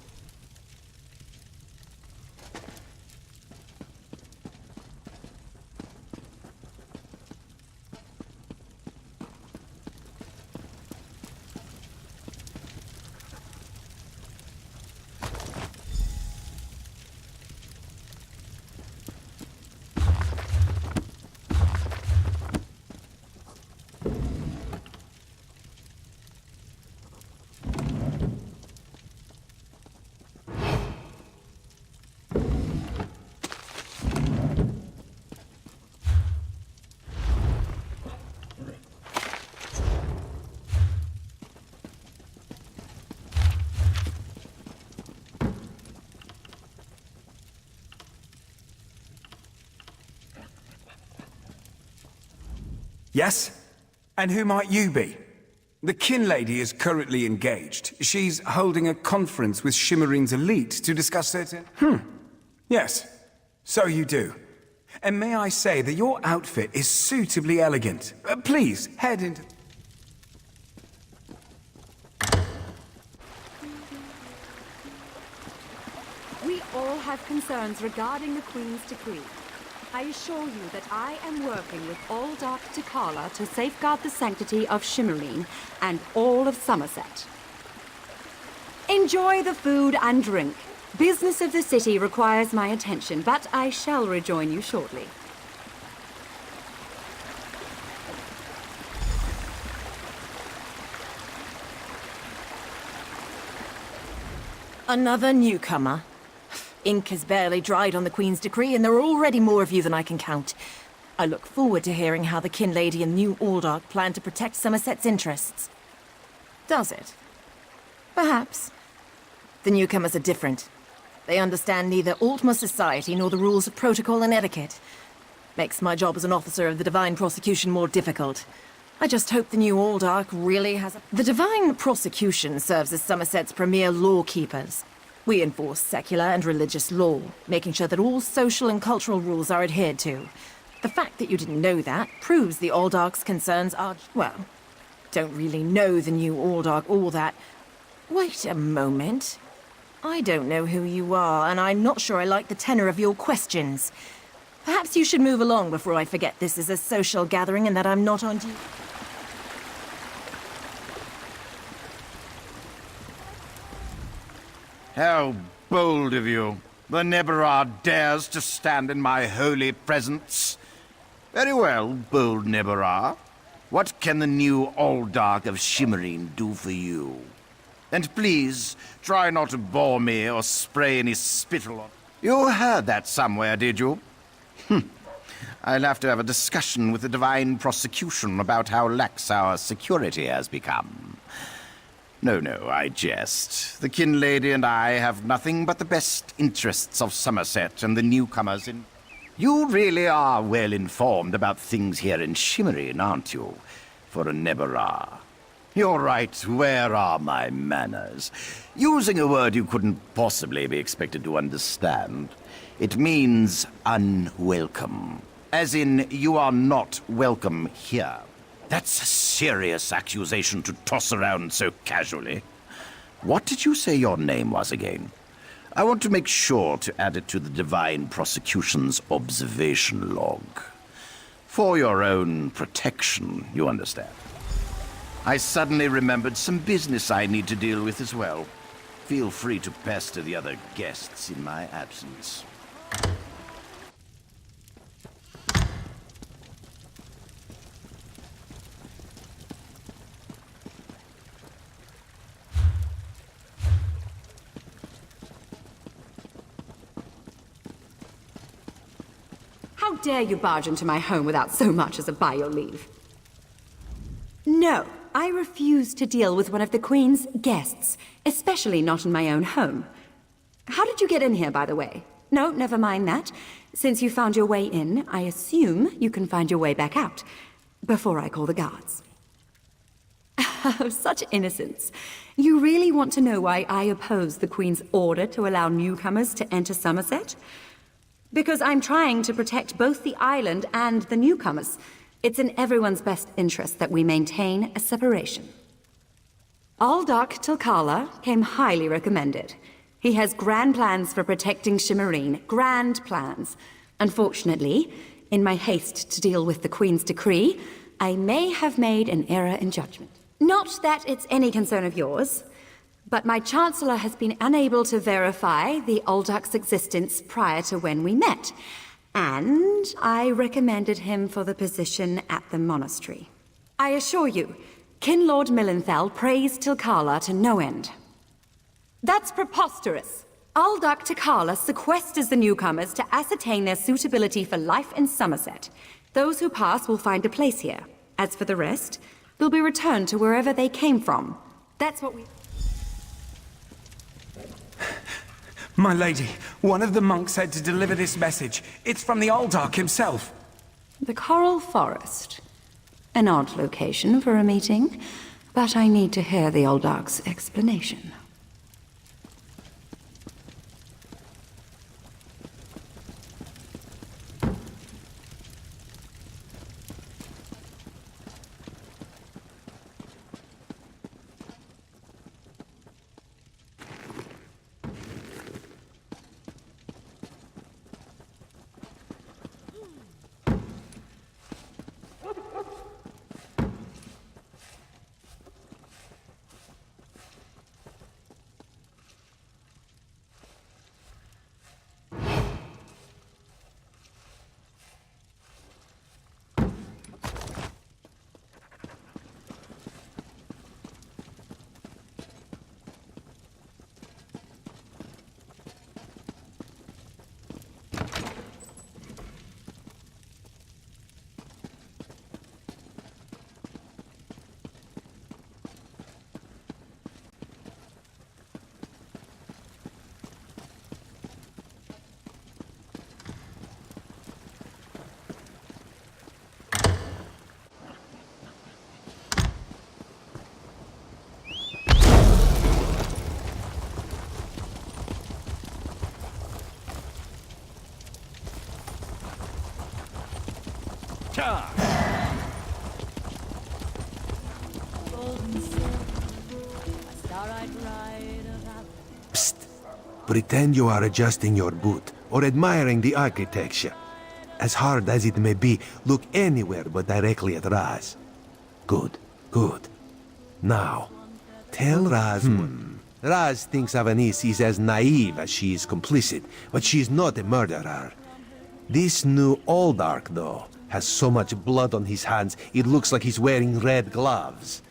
Speaker 15: Yes? And who might you be? The kin lady is currently engaged. She's holding a conference with Shimmerine's elite to discuss certain... Yes, so you do. And may I say that your outfit is suitably elegant. Please, head into...
Speaker 16: We all have concerns regarding the Queen's decree. I assure you that I am working with all Dark Tikala to safeguard the sanctity of Shimmerine and all of Summerset. Enjoy the food and drink. Business of the city requires my attention, but I shall rejoin you shortly.
Speaker 6: Another newcomer. Ink has barely dried on the Queen's decree, and there are already more of you than I can count. I look forward to hearing how the Kin Lady and New Aldark plan to protect Summerset's interests. Does it? Perhaps. The newcomers are different. They understand neither Altma society nor the rules of protocol and etiquette. Makes my job as an officer of the Divine Prosecution more difficult. I just hope the New Aldark really has a... The Divine Prosecution serves as Summerset's premier lawkeepers. We enforce secular and religious law, making sure that all social and cultural rules are adhered to. The fact that you didn't know that proves the Aldark's concerns are, well, don't really know the New Aldark all that. Wait a moment. I don't know who you are, and I'm not sure I like the tenor of your questions. Perhaps you should move along before I forget this is a social gathering and that I'm not on duty.
Speaker 5: How bold of you. The Neberah dares to stand in my holy presence. Very well, bold Neberah. What can the New Aldark of Shimmerine do for you? And please, try not to bore me or spray any spittle on... You heard that somewhere, did you? I'll have to have a discussion with the Divine Prosecution about how lax our security has become. No, I jest. The kin lady and I have nothing but the best interests of Summerset and the newcomers in... You really are well informed about things here in Shimmerine, aren't you? For a Nebera. You're right, where are my manners? Using a word you couldn't possibly be expected to understand. It means unwelcome. As in, you are not welcome here. That's a serious accusation to toss around so casually. What did you say your name was again? I want to make sure to add it to the Divine Prosecution's observation log. For your own protection, you understand. I suddenly remembered some business I need to deal with as well. Feel free to pester the other guests in my absence.
Speaker 16: How dare you barge into my home without so much as a by your leave? No, I refuse to deal with one of the Queen's guests, especially not in my own home. How did you get in here, by the way? No, never mind that. Since you found your way in, I assume you can find your way back out, before I call the guards. Such innocence. You really want to know why I oppose the Queen's order to allow newcomers to enter Summerset? Because I'm trying to protect both the island and the newcomers. It's in everyone's best interest that we maintain a separation. Aldark Tilkala came highly recommended. He has grand plans for protecting Shimmerine. Grand plans. Unfortunately, in my haste to deal with the Queen's decree, I may have made an error in judgment. Not that it's any concern of yours, but my Chancellor has been unable to verify the Aldark's existence prior to when we met, and I recommended him for the position at the monastery. I assure you, Kin Lord Millenthal praised Tilkala to no end. That's preposterous! Aldark Tilkala sequesters the newcomers to ascertain their suitability for life in Summerset. Those who pass will find a place here. As for the rest, they'll be returned to wherever they came from. That's what we...
Speaker 15: My lady, one of the monks said to deliver this message. It's from the Aldark himself.
Speaker 16: The Coral Forest. An odd location for a meeting, but I need to hear the Aldark's explanation.
Speaker 2: Psst. Pretend you are adjusting your boot or admiring the architecture. As hard as it may be, look anywhere but directly at Raz. Good. Now, tell Raz Raz thinks Avanis is as naive as she is complicit, but she's not a murderer. This new Aldark, though, has so much blood on his hands, it looks like he's wearing red gloves.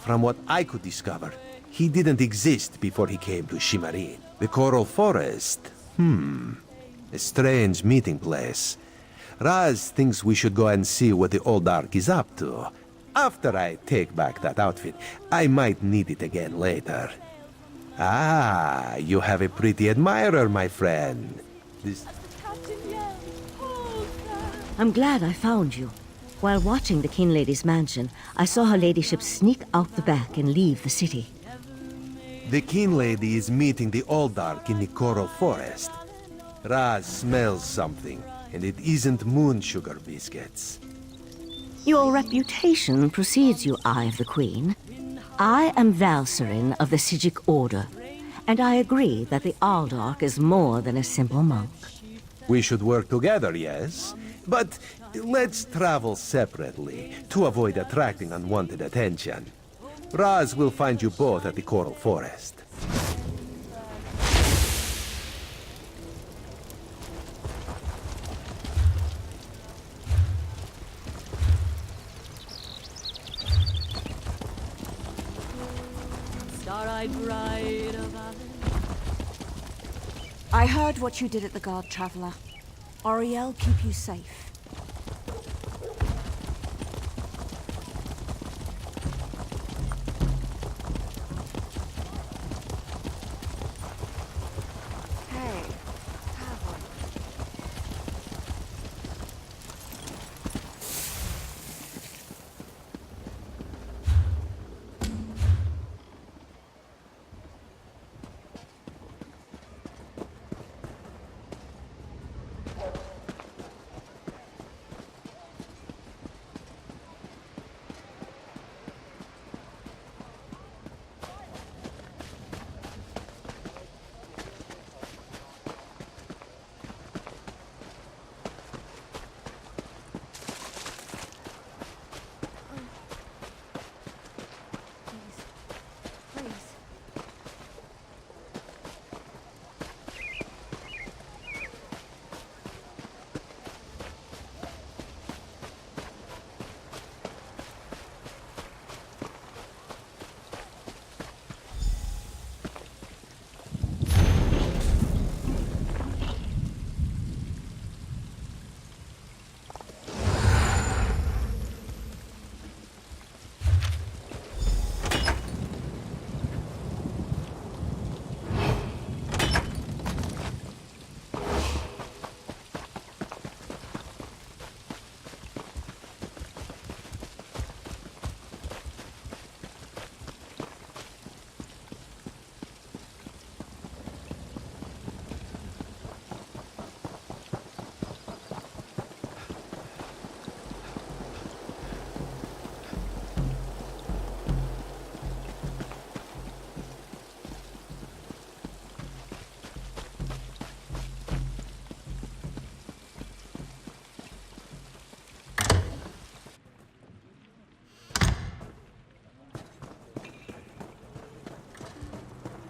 Speaker 2: From what I could discover, he didn't exist before he came to Shimmerine. The Coral Forest? A strange meeting place. Raz thinks we should go and see what the old Ark is up to. After I take back that outfit, I might need it again later. Ah, you have a pretty admirer, my friend.
Speaker 12: I'm glad I found you. While watching the King Lady's mansion, I saw her ladyship sneak out the back and leave the city.
Speaker 2: The King Lady is meeting the old Ark in the Coral Forest. Raz smells something, and it isn't moon sugar biscuits.
Speaker 12: Your reputation precedes you, Eye of the Queen. I am Valserin of the Sijic Order, and I agree that the Aldark is more than a simple monk.
Speaker 2: We should work together, yes? But let's travel separately to avoid attracting unwanted attention. Raz will find you both at the Coral Forest.
Speaker 9: Star-eyed bride of
Speaker 6: I heard what you did at the Guard, Traveler. Ariel, keep you safe.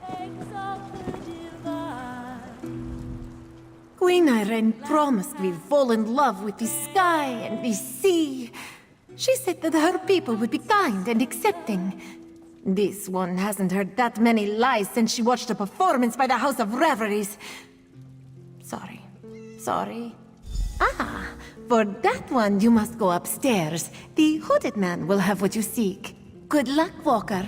Speaker 6: Hey, Tavern. Queen Irene promised we'd fall in love with the sky and the sea. She said that her people would be kind and accepting. This one hasn't heard that many lies since she watched a performance by the House of Reveries. Sorry. Ah, for that one you must go upstairs. The hooded man will have what you seek. Good luck, Walker.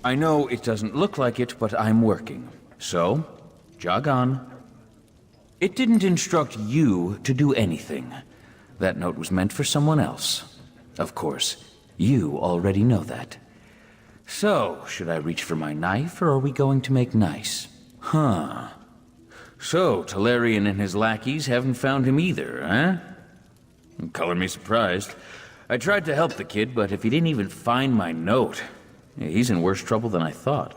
Speaker 17: I know it doesn't look like it, but I'm working. So, jog on. It didn't instruct you to do anything. That note was meant for someone else. Of course, you already know that. So, should I reach for my knife, or are we going to make nice? Huh. So, Talarian and his lackeys haven't found him either, eh? Color me surprised. I tried to help the kid, but if he didn't even find my note, he's in worse trouble than I thought.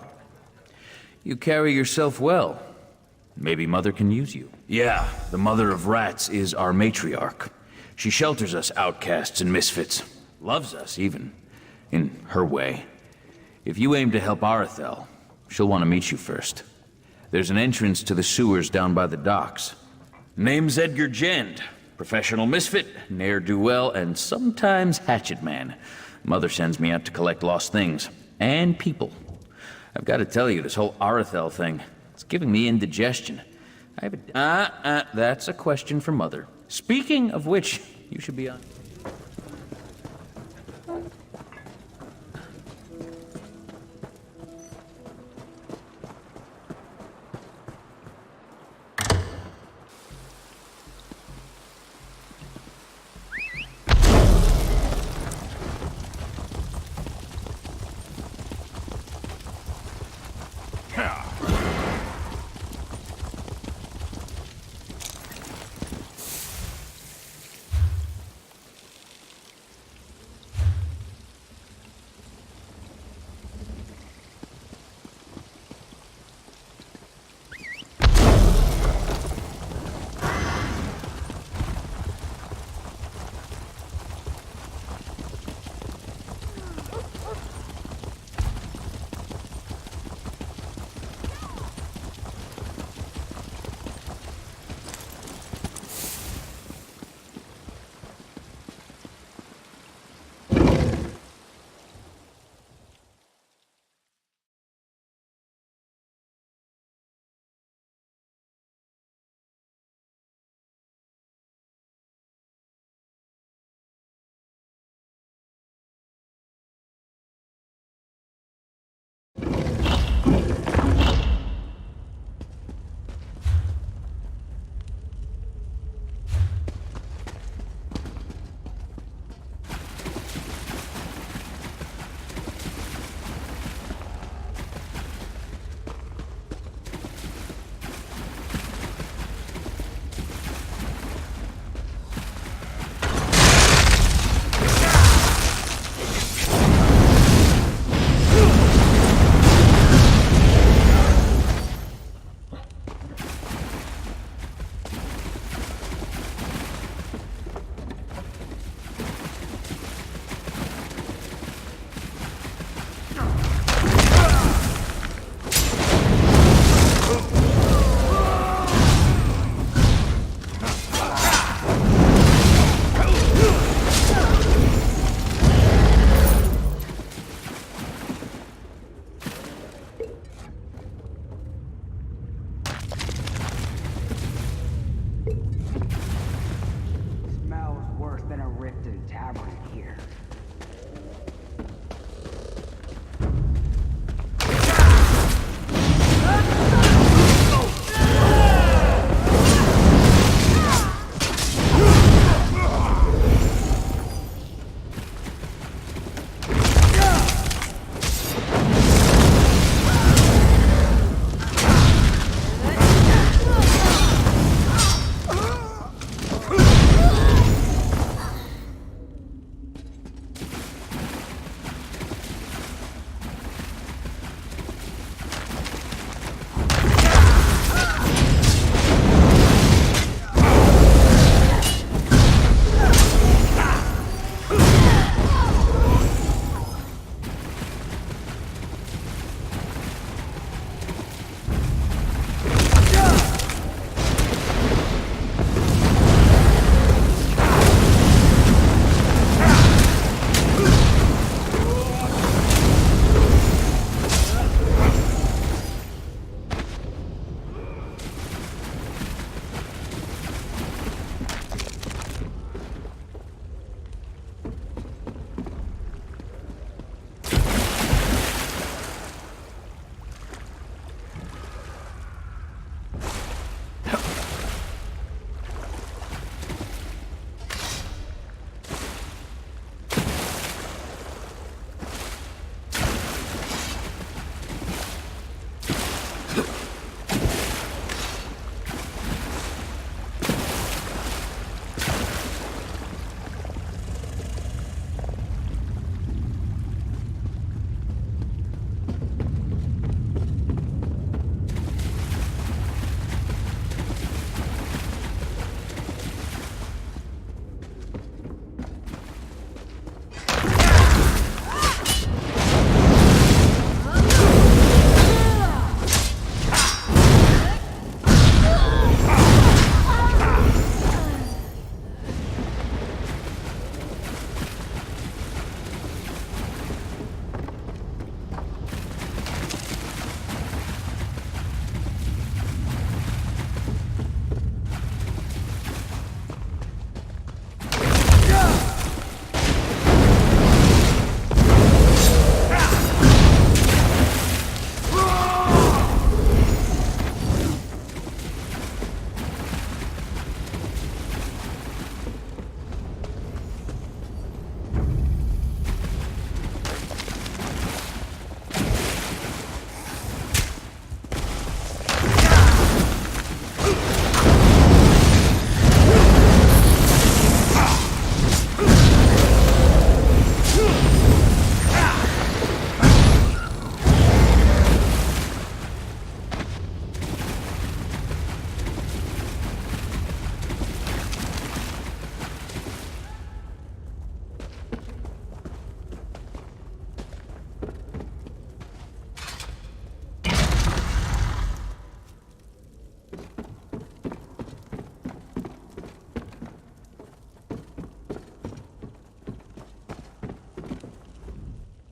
Speaker 17: You carry yourself well. Maybe Mother can use you. Yeah, the Mother of Rats is our matriarch. She shelters us outcasts and misfits. Loves us, even. In her way. If you aim to help Arethel, she'll want to meet you first. There's an entrance to the sewers down by the docks. Name's Edgar Jend. Professional misfit, ne'er-do-well, and sometimes hatchet man. Mother sends me out to collect lost things. And people. I've got to tell you, this whole Arethel thing, it's giving me indigestion. I have a... that's a question for Mother. Speaking of which, you should be on...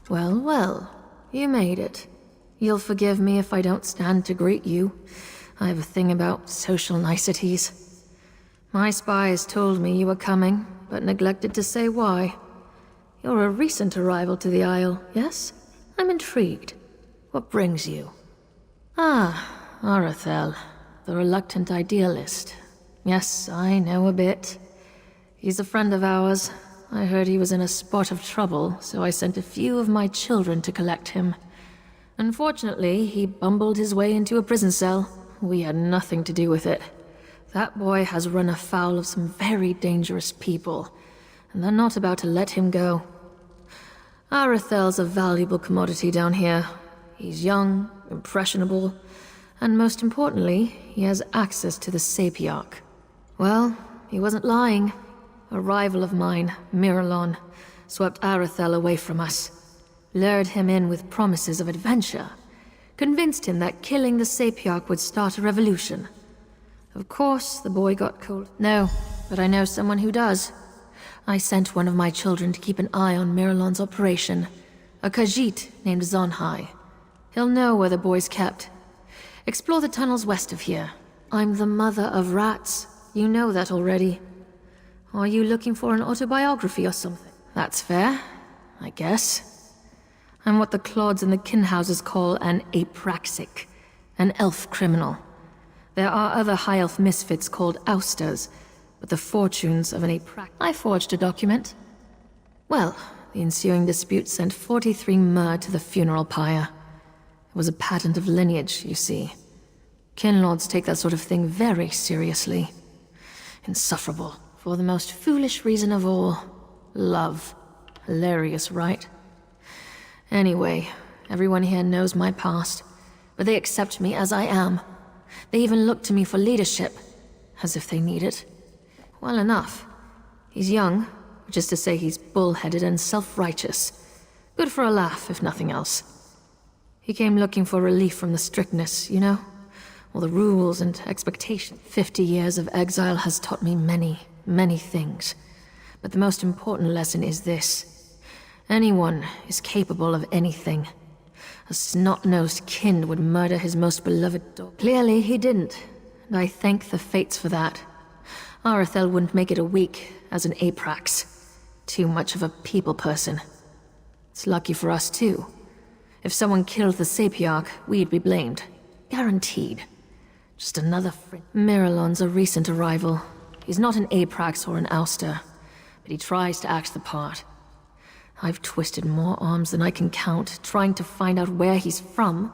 Speaker 18: Well, well, you made it. You'll forgive me if I don't stand to greet you. I have a thing about social niceties. My spies told me you were coming, but neglected to say why. You're a recent arrival to the Isle, yes? I'm intrigued. What brings you? Ah, Arathel, the reluctant idealist. Yes, I know a bit. He's a friend of ours. I heard he was in a spot of trouble, so I sent a few of my children to collect him. Unfortunately, he bumbled his way into a prison cell. We had nothing to do with it. That boy has run afoul of some very dangerous people, and they're not about to let him go. Arathel's a valuable commodity down here. He's young, impressionable, and most importantly, he has access to the Sapiarch. Well, he wasn't lying. A rival of mine, Miralon, swept Arathel away from us, lured him in with promises of adventure, convinced him that killing the Sapiarch would start a revolution. Of course, the boy got cold. No, but I know someone who does. I sent one of my children to keep an eye on Miralon's operation, a Khajiit named Zonhai. He'll know where the boy's kept. Explore the tunnels west of here. I'm the mother of rats. You know that already. Are you looking for an autobiography or something? That's fair, I guess. I'm what the Clods and the Kinhouses call an apraxic, an elf criminal. There are other high elf misfits called ousters, but the fortunes of an apraxic... I forged a document. Well, the ensuing dispute sent 43 mer to the funeral pyre. It was a patent of lineage, you see. Kinlords take that sort of thing very seriously. Insufferable. For the most foolish reason of all. Love. Hilarious, right? Anyway, everyone here knows my past, but they accept me as I am. They even look to me for leadership, as if they need it. Well enough. He's young, which is to say he's bull-headed and self-righteous. Good for a laugh, if nothing else. He came looking for relief from the strictness, you know? All the rules and expectations. 50 years of exile has taught me many things. But the most important lesson is this. Anyone is capable of anything. A snot-nosed kin would murder his most beloved dog. Clearly he didn't, and I thank the fates for that. Arathel wouldn't make it a week as an aprax. Too much of a people person. It's lucky for us too. If someone killed the Sapiarch, we'd be blamed. Guaranteed. Just another friend. Miralon's a recent arrival. He's not an aprax or an ouster, but he tries to act the part. I've twisted more arms than I can count, trying to find out where he's from,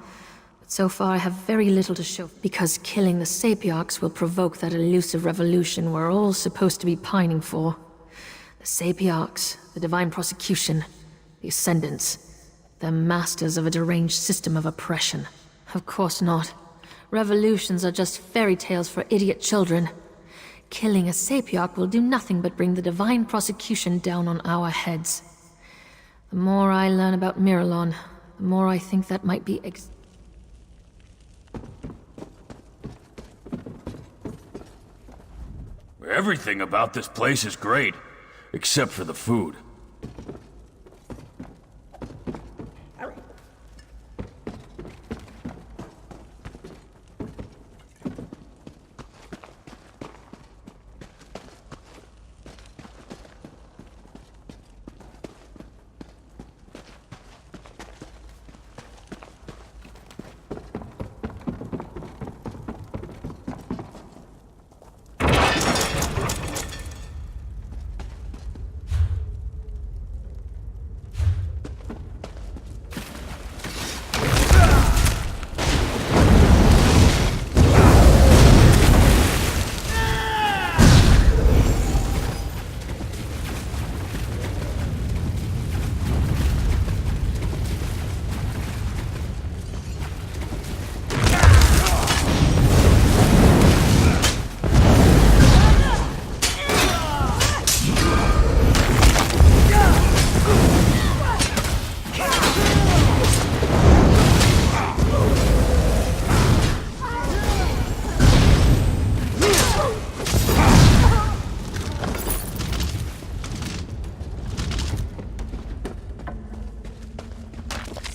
Speaker 18: but so far I have very little to show, because killing the Sapiarchs will provoke that elusive revolution we're all supposed to be pining for. The Sapiarchs, the Divine Prosecution, the Ascendants, they're masters of a deranged system of oppression. Of course not. Revolutions are just fairy tales for idiot children. Killing a Sapiarch will do nothing but bring the Divine Prosecution down on our heads. The more I learn about Miralon, the more I think that might be
Speaker 19: Everything about this place is great, except for the food.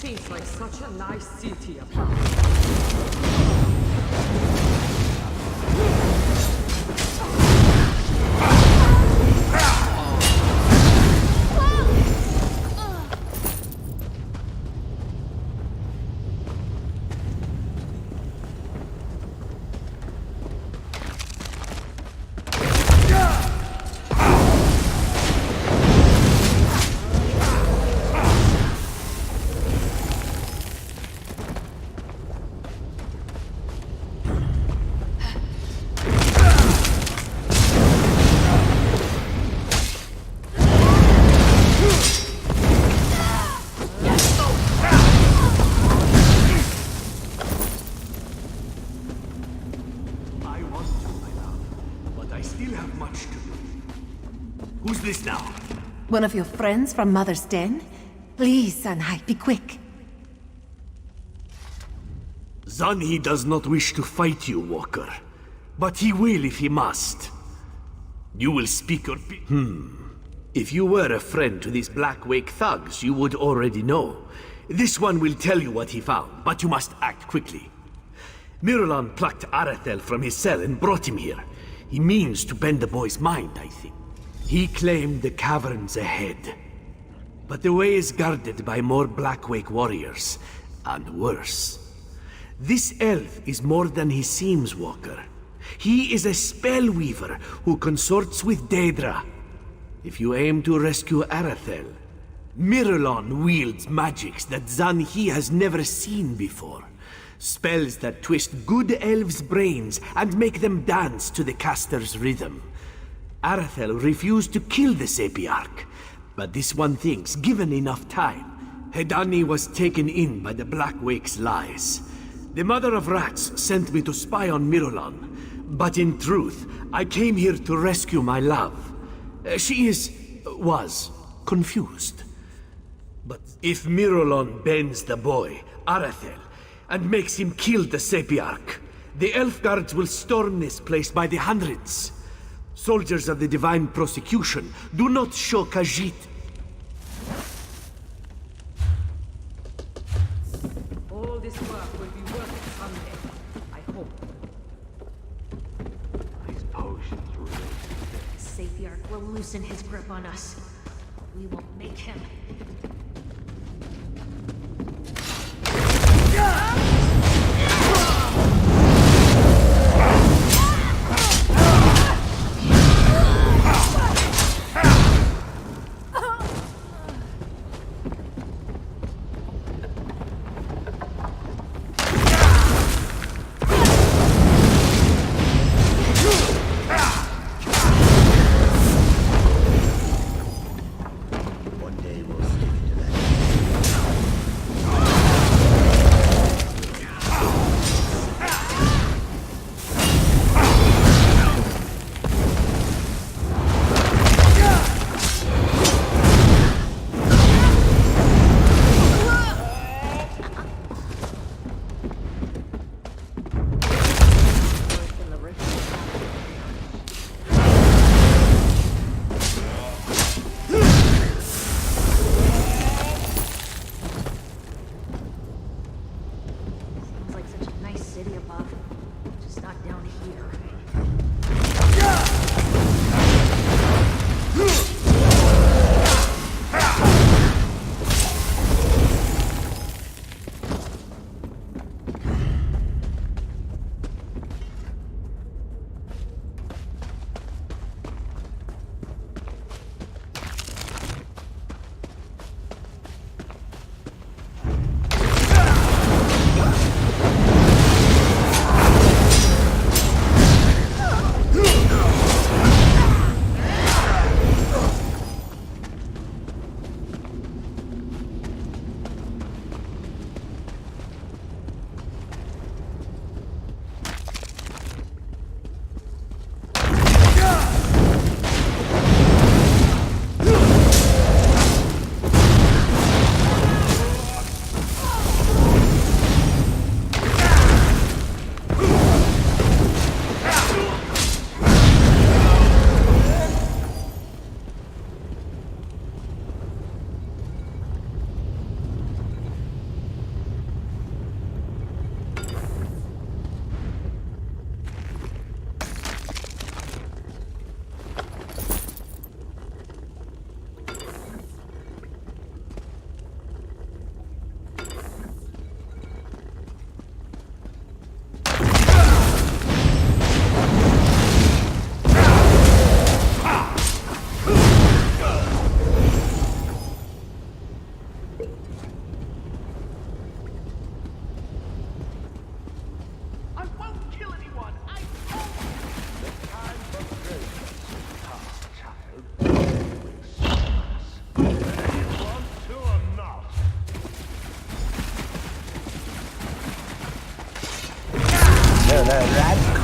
Speaker 3: seems like such a nice city up here.
Speaker 20: Who's this now?
Speaker 6: One of your friends from Mother's Den? Please, Sanhai, be quick.
Speaker 20: Zanhi does not wish to fight you, Walker. But he will if he must. You will speak or be— If you were a friend to these Black Wake thugs, you would already know. This one will tell you what he found, but you must act quickly. Miralon plucked Arathel from his cell and brought him here. He means to bend the boy's mind, I think. He claimed the caverns ahead. But the way is guarded by more Blackwake warriors, and worse. This elf is more than he seems, Walker. He is a spellweaver who consorts with Daedra. If you aim to rescue Arathel, Miralon wields magics that Zanhi has never seen before. Spells that twist good elves' brains and make them dance to the caster's rhythm. Arathel refused to kill the Sapiarch, but this one thinks, given enough time, Hedani was taken in by the Blackwake's lies. The Mother of Rats sent me to spy on Miralon, but in truth, I came here to rescue my love. She was confused. But if Miralon bends the boy, Arathel, and makes him kill the Sapiarch, the elf guards will storm this place by the hundreds. Soldiers of the Divine Prosecution do not show Khajiit.
Speaker 3: All this work will be worth it someday. I hope.
Speaker 20: These potions really—
Speaker 18: Sapiarch will loosen his grip on us. We won't make him.
Speaker 20: One day we'll stick to that.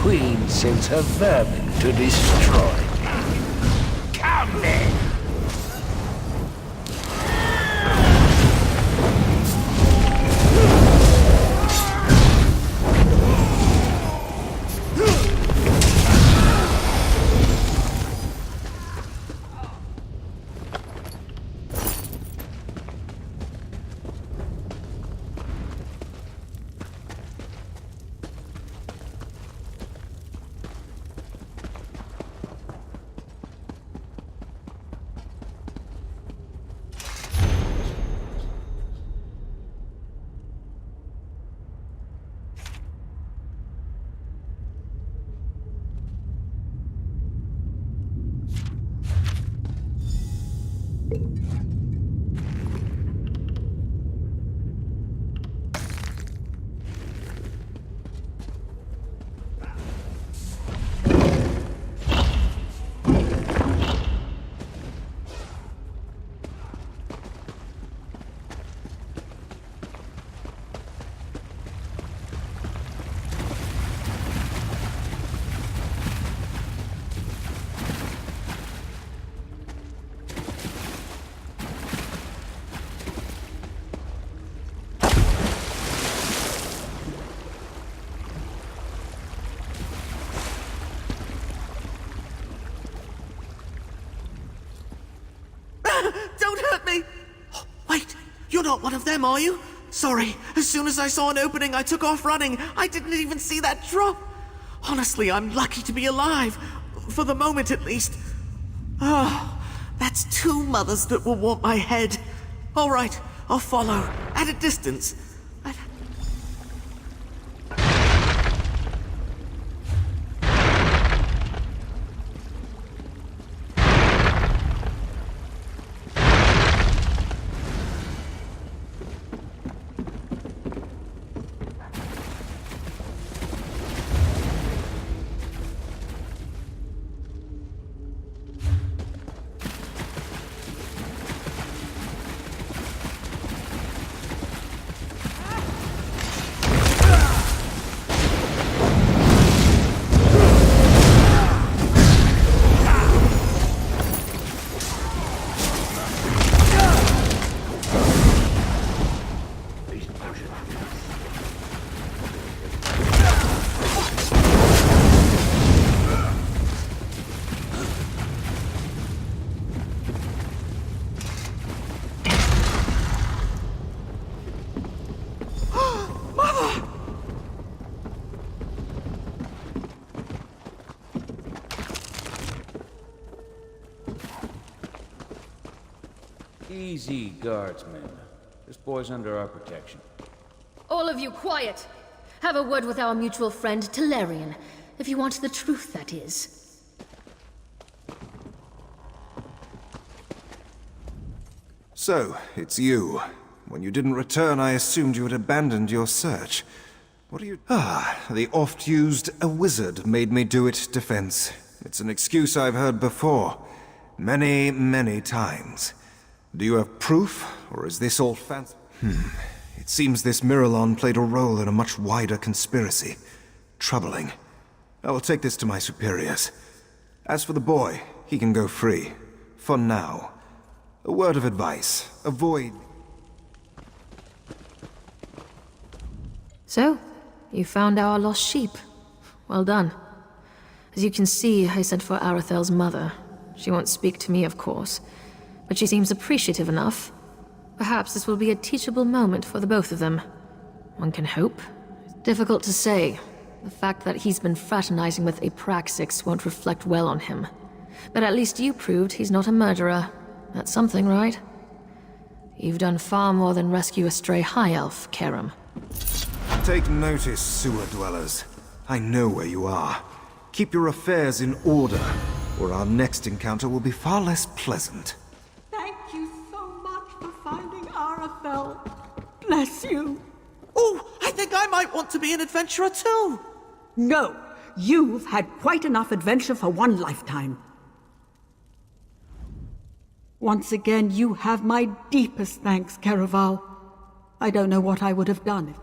Speaker 13: Queen sends her vermin to destroy me. Come then!
Speaker 21: Don't hurt me! Wait, you're not one of them, are you? Sorry, as soon as I saw an opening, I took off running. I didn't even see that drop. Honestly, I'm lucky to be alive. For the moment, at least. Oh, that's two mothers that will want my head. All right, I'll follow, at a distance.
Speaker 17: Easy, guardsmen. This boy's under our protection.
Speaker 18: All of you, quiet! Have a word with our mutual friend, Talarian. If you want the truth, that is.
Speaker 1: So, it's you. When you didn't return, I assumed you had abandoned your search. What are you... the oft-used "a wizard made me do it" defense. It's an excuse I've heard before. Many, many times. Do you have proof, or is this all fancy? It seems this Miralon played a role in a much wider conspiracy. Troubling. I will take this to my superiors. As for the boy, he can go free. For now. A word of advice. Avoid...
Speaker 18: So, you found our lost sheep. Well done. As you can see, I sent for Arathel's mother. She won't speak to me, of course. But she seems appreciative enough. Perhaps this will be a teachable moment for the both of them. One can hope. It's difficult to say. The fact that he's been fraternizing with Apraxix won't reflect well on him. But at least you proved he's not a murderer. That's something, right? You've done far more than rescue a stray high elf, Karam.
Speaker 1: Take notice, sewer dwellers. I know where you are. Keep your affairs in order, or our next encounter will be far less pleasant.
Speaker 10: Thank you so much for finding Arathel. Bless you.
Speaker 21: Oh, I think I might want to be an adventurer too.
Speaker 10: No, you've had quite enough adventure for one lifetime. Once again, you have my deepest thanks, Caraval. I don't know what I would have done if...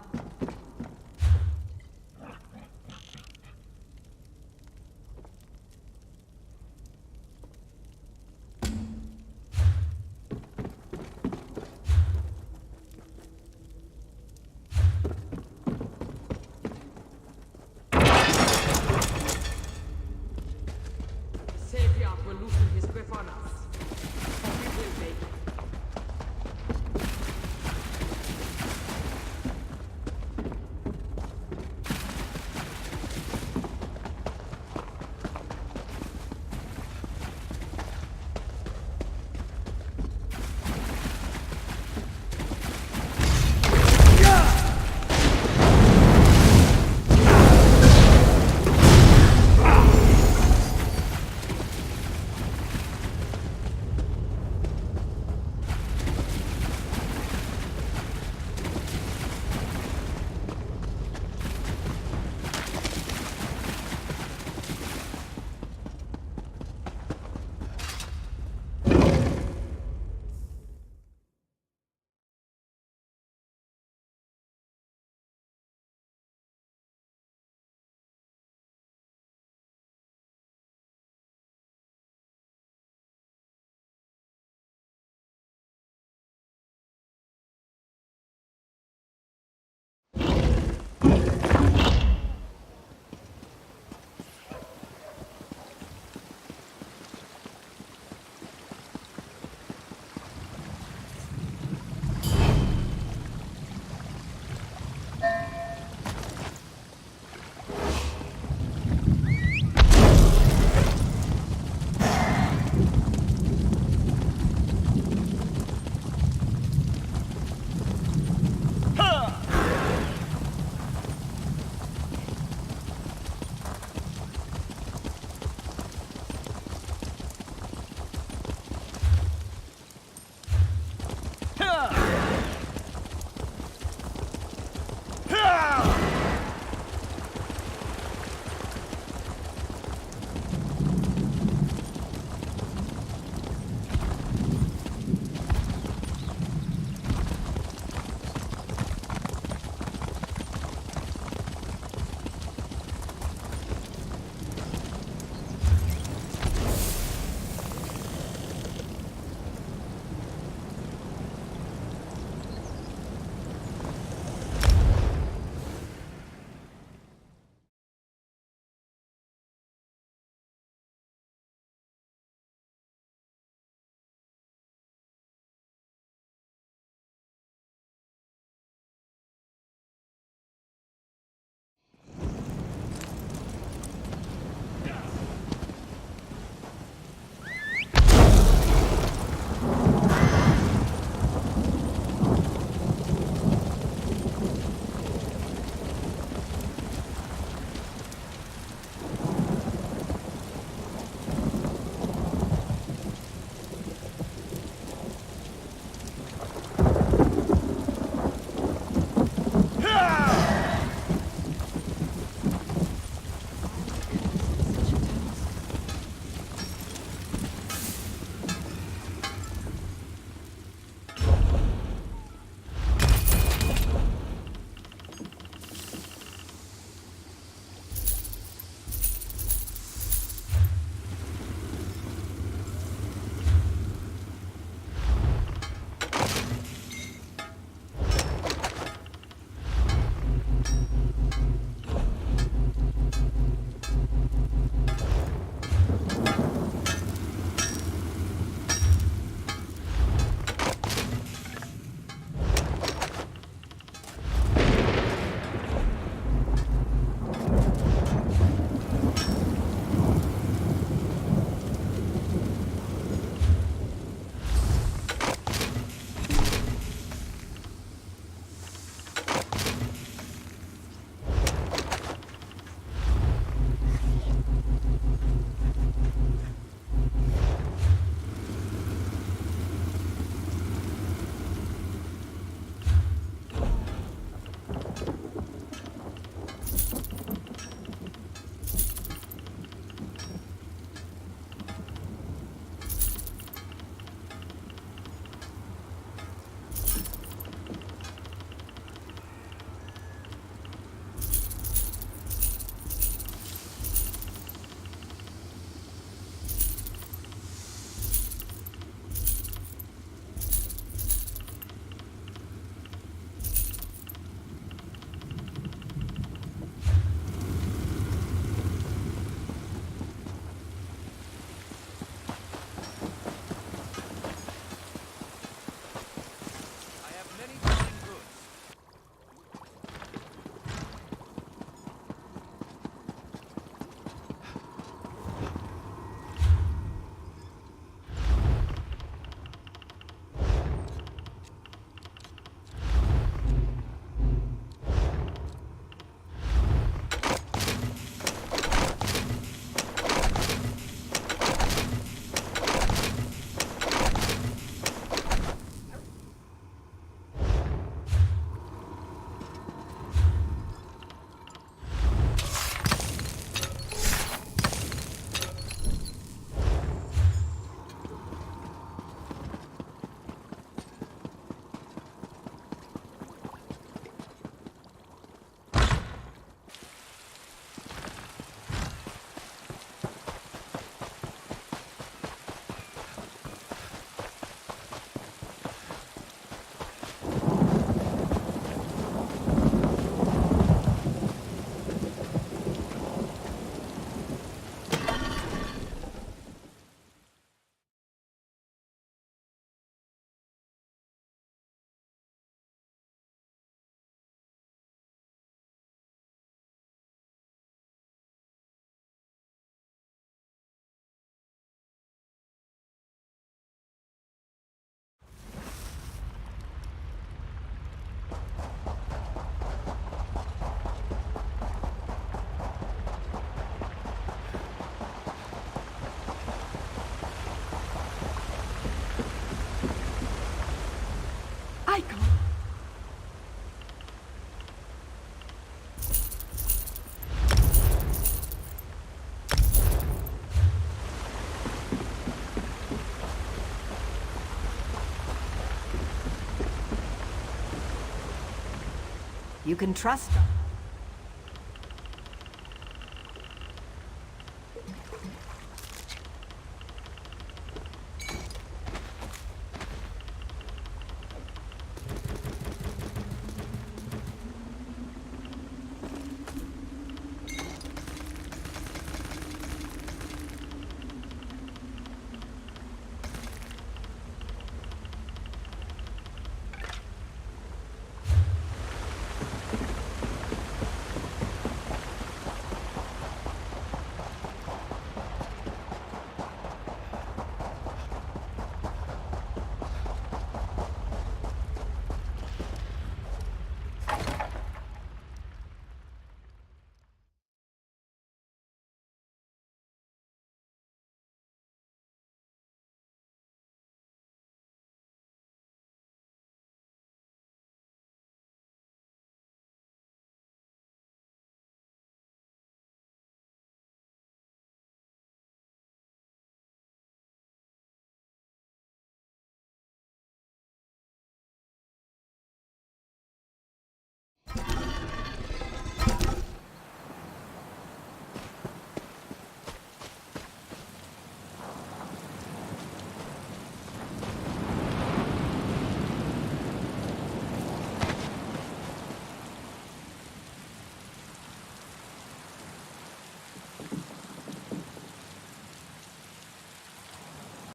Speaker 16: You can trust us.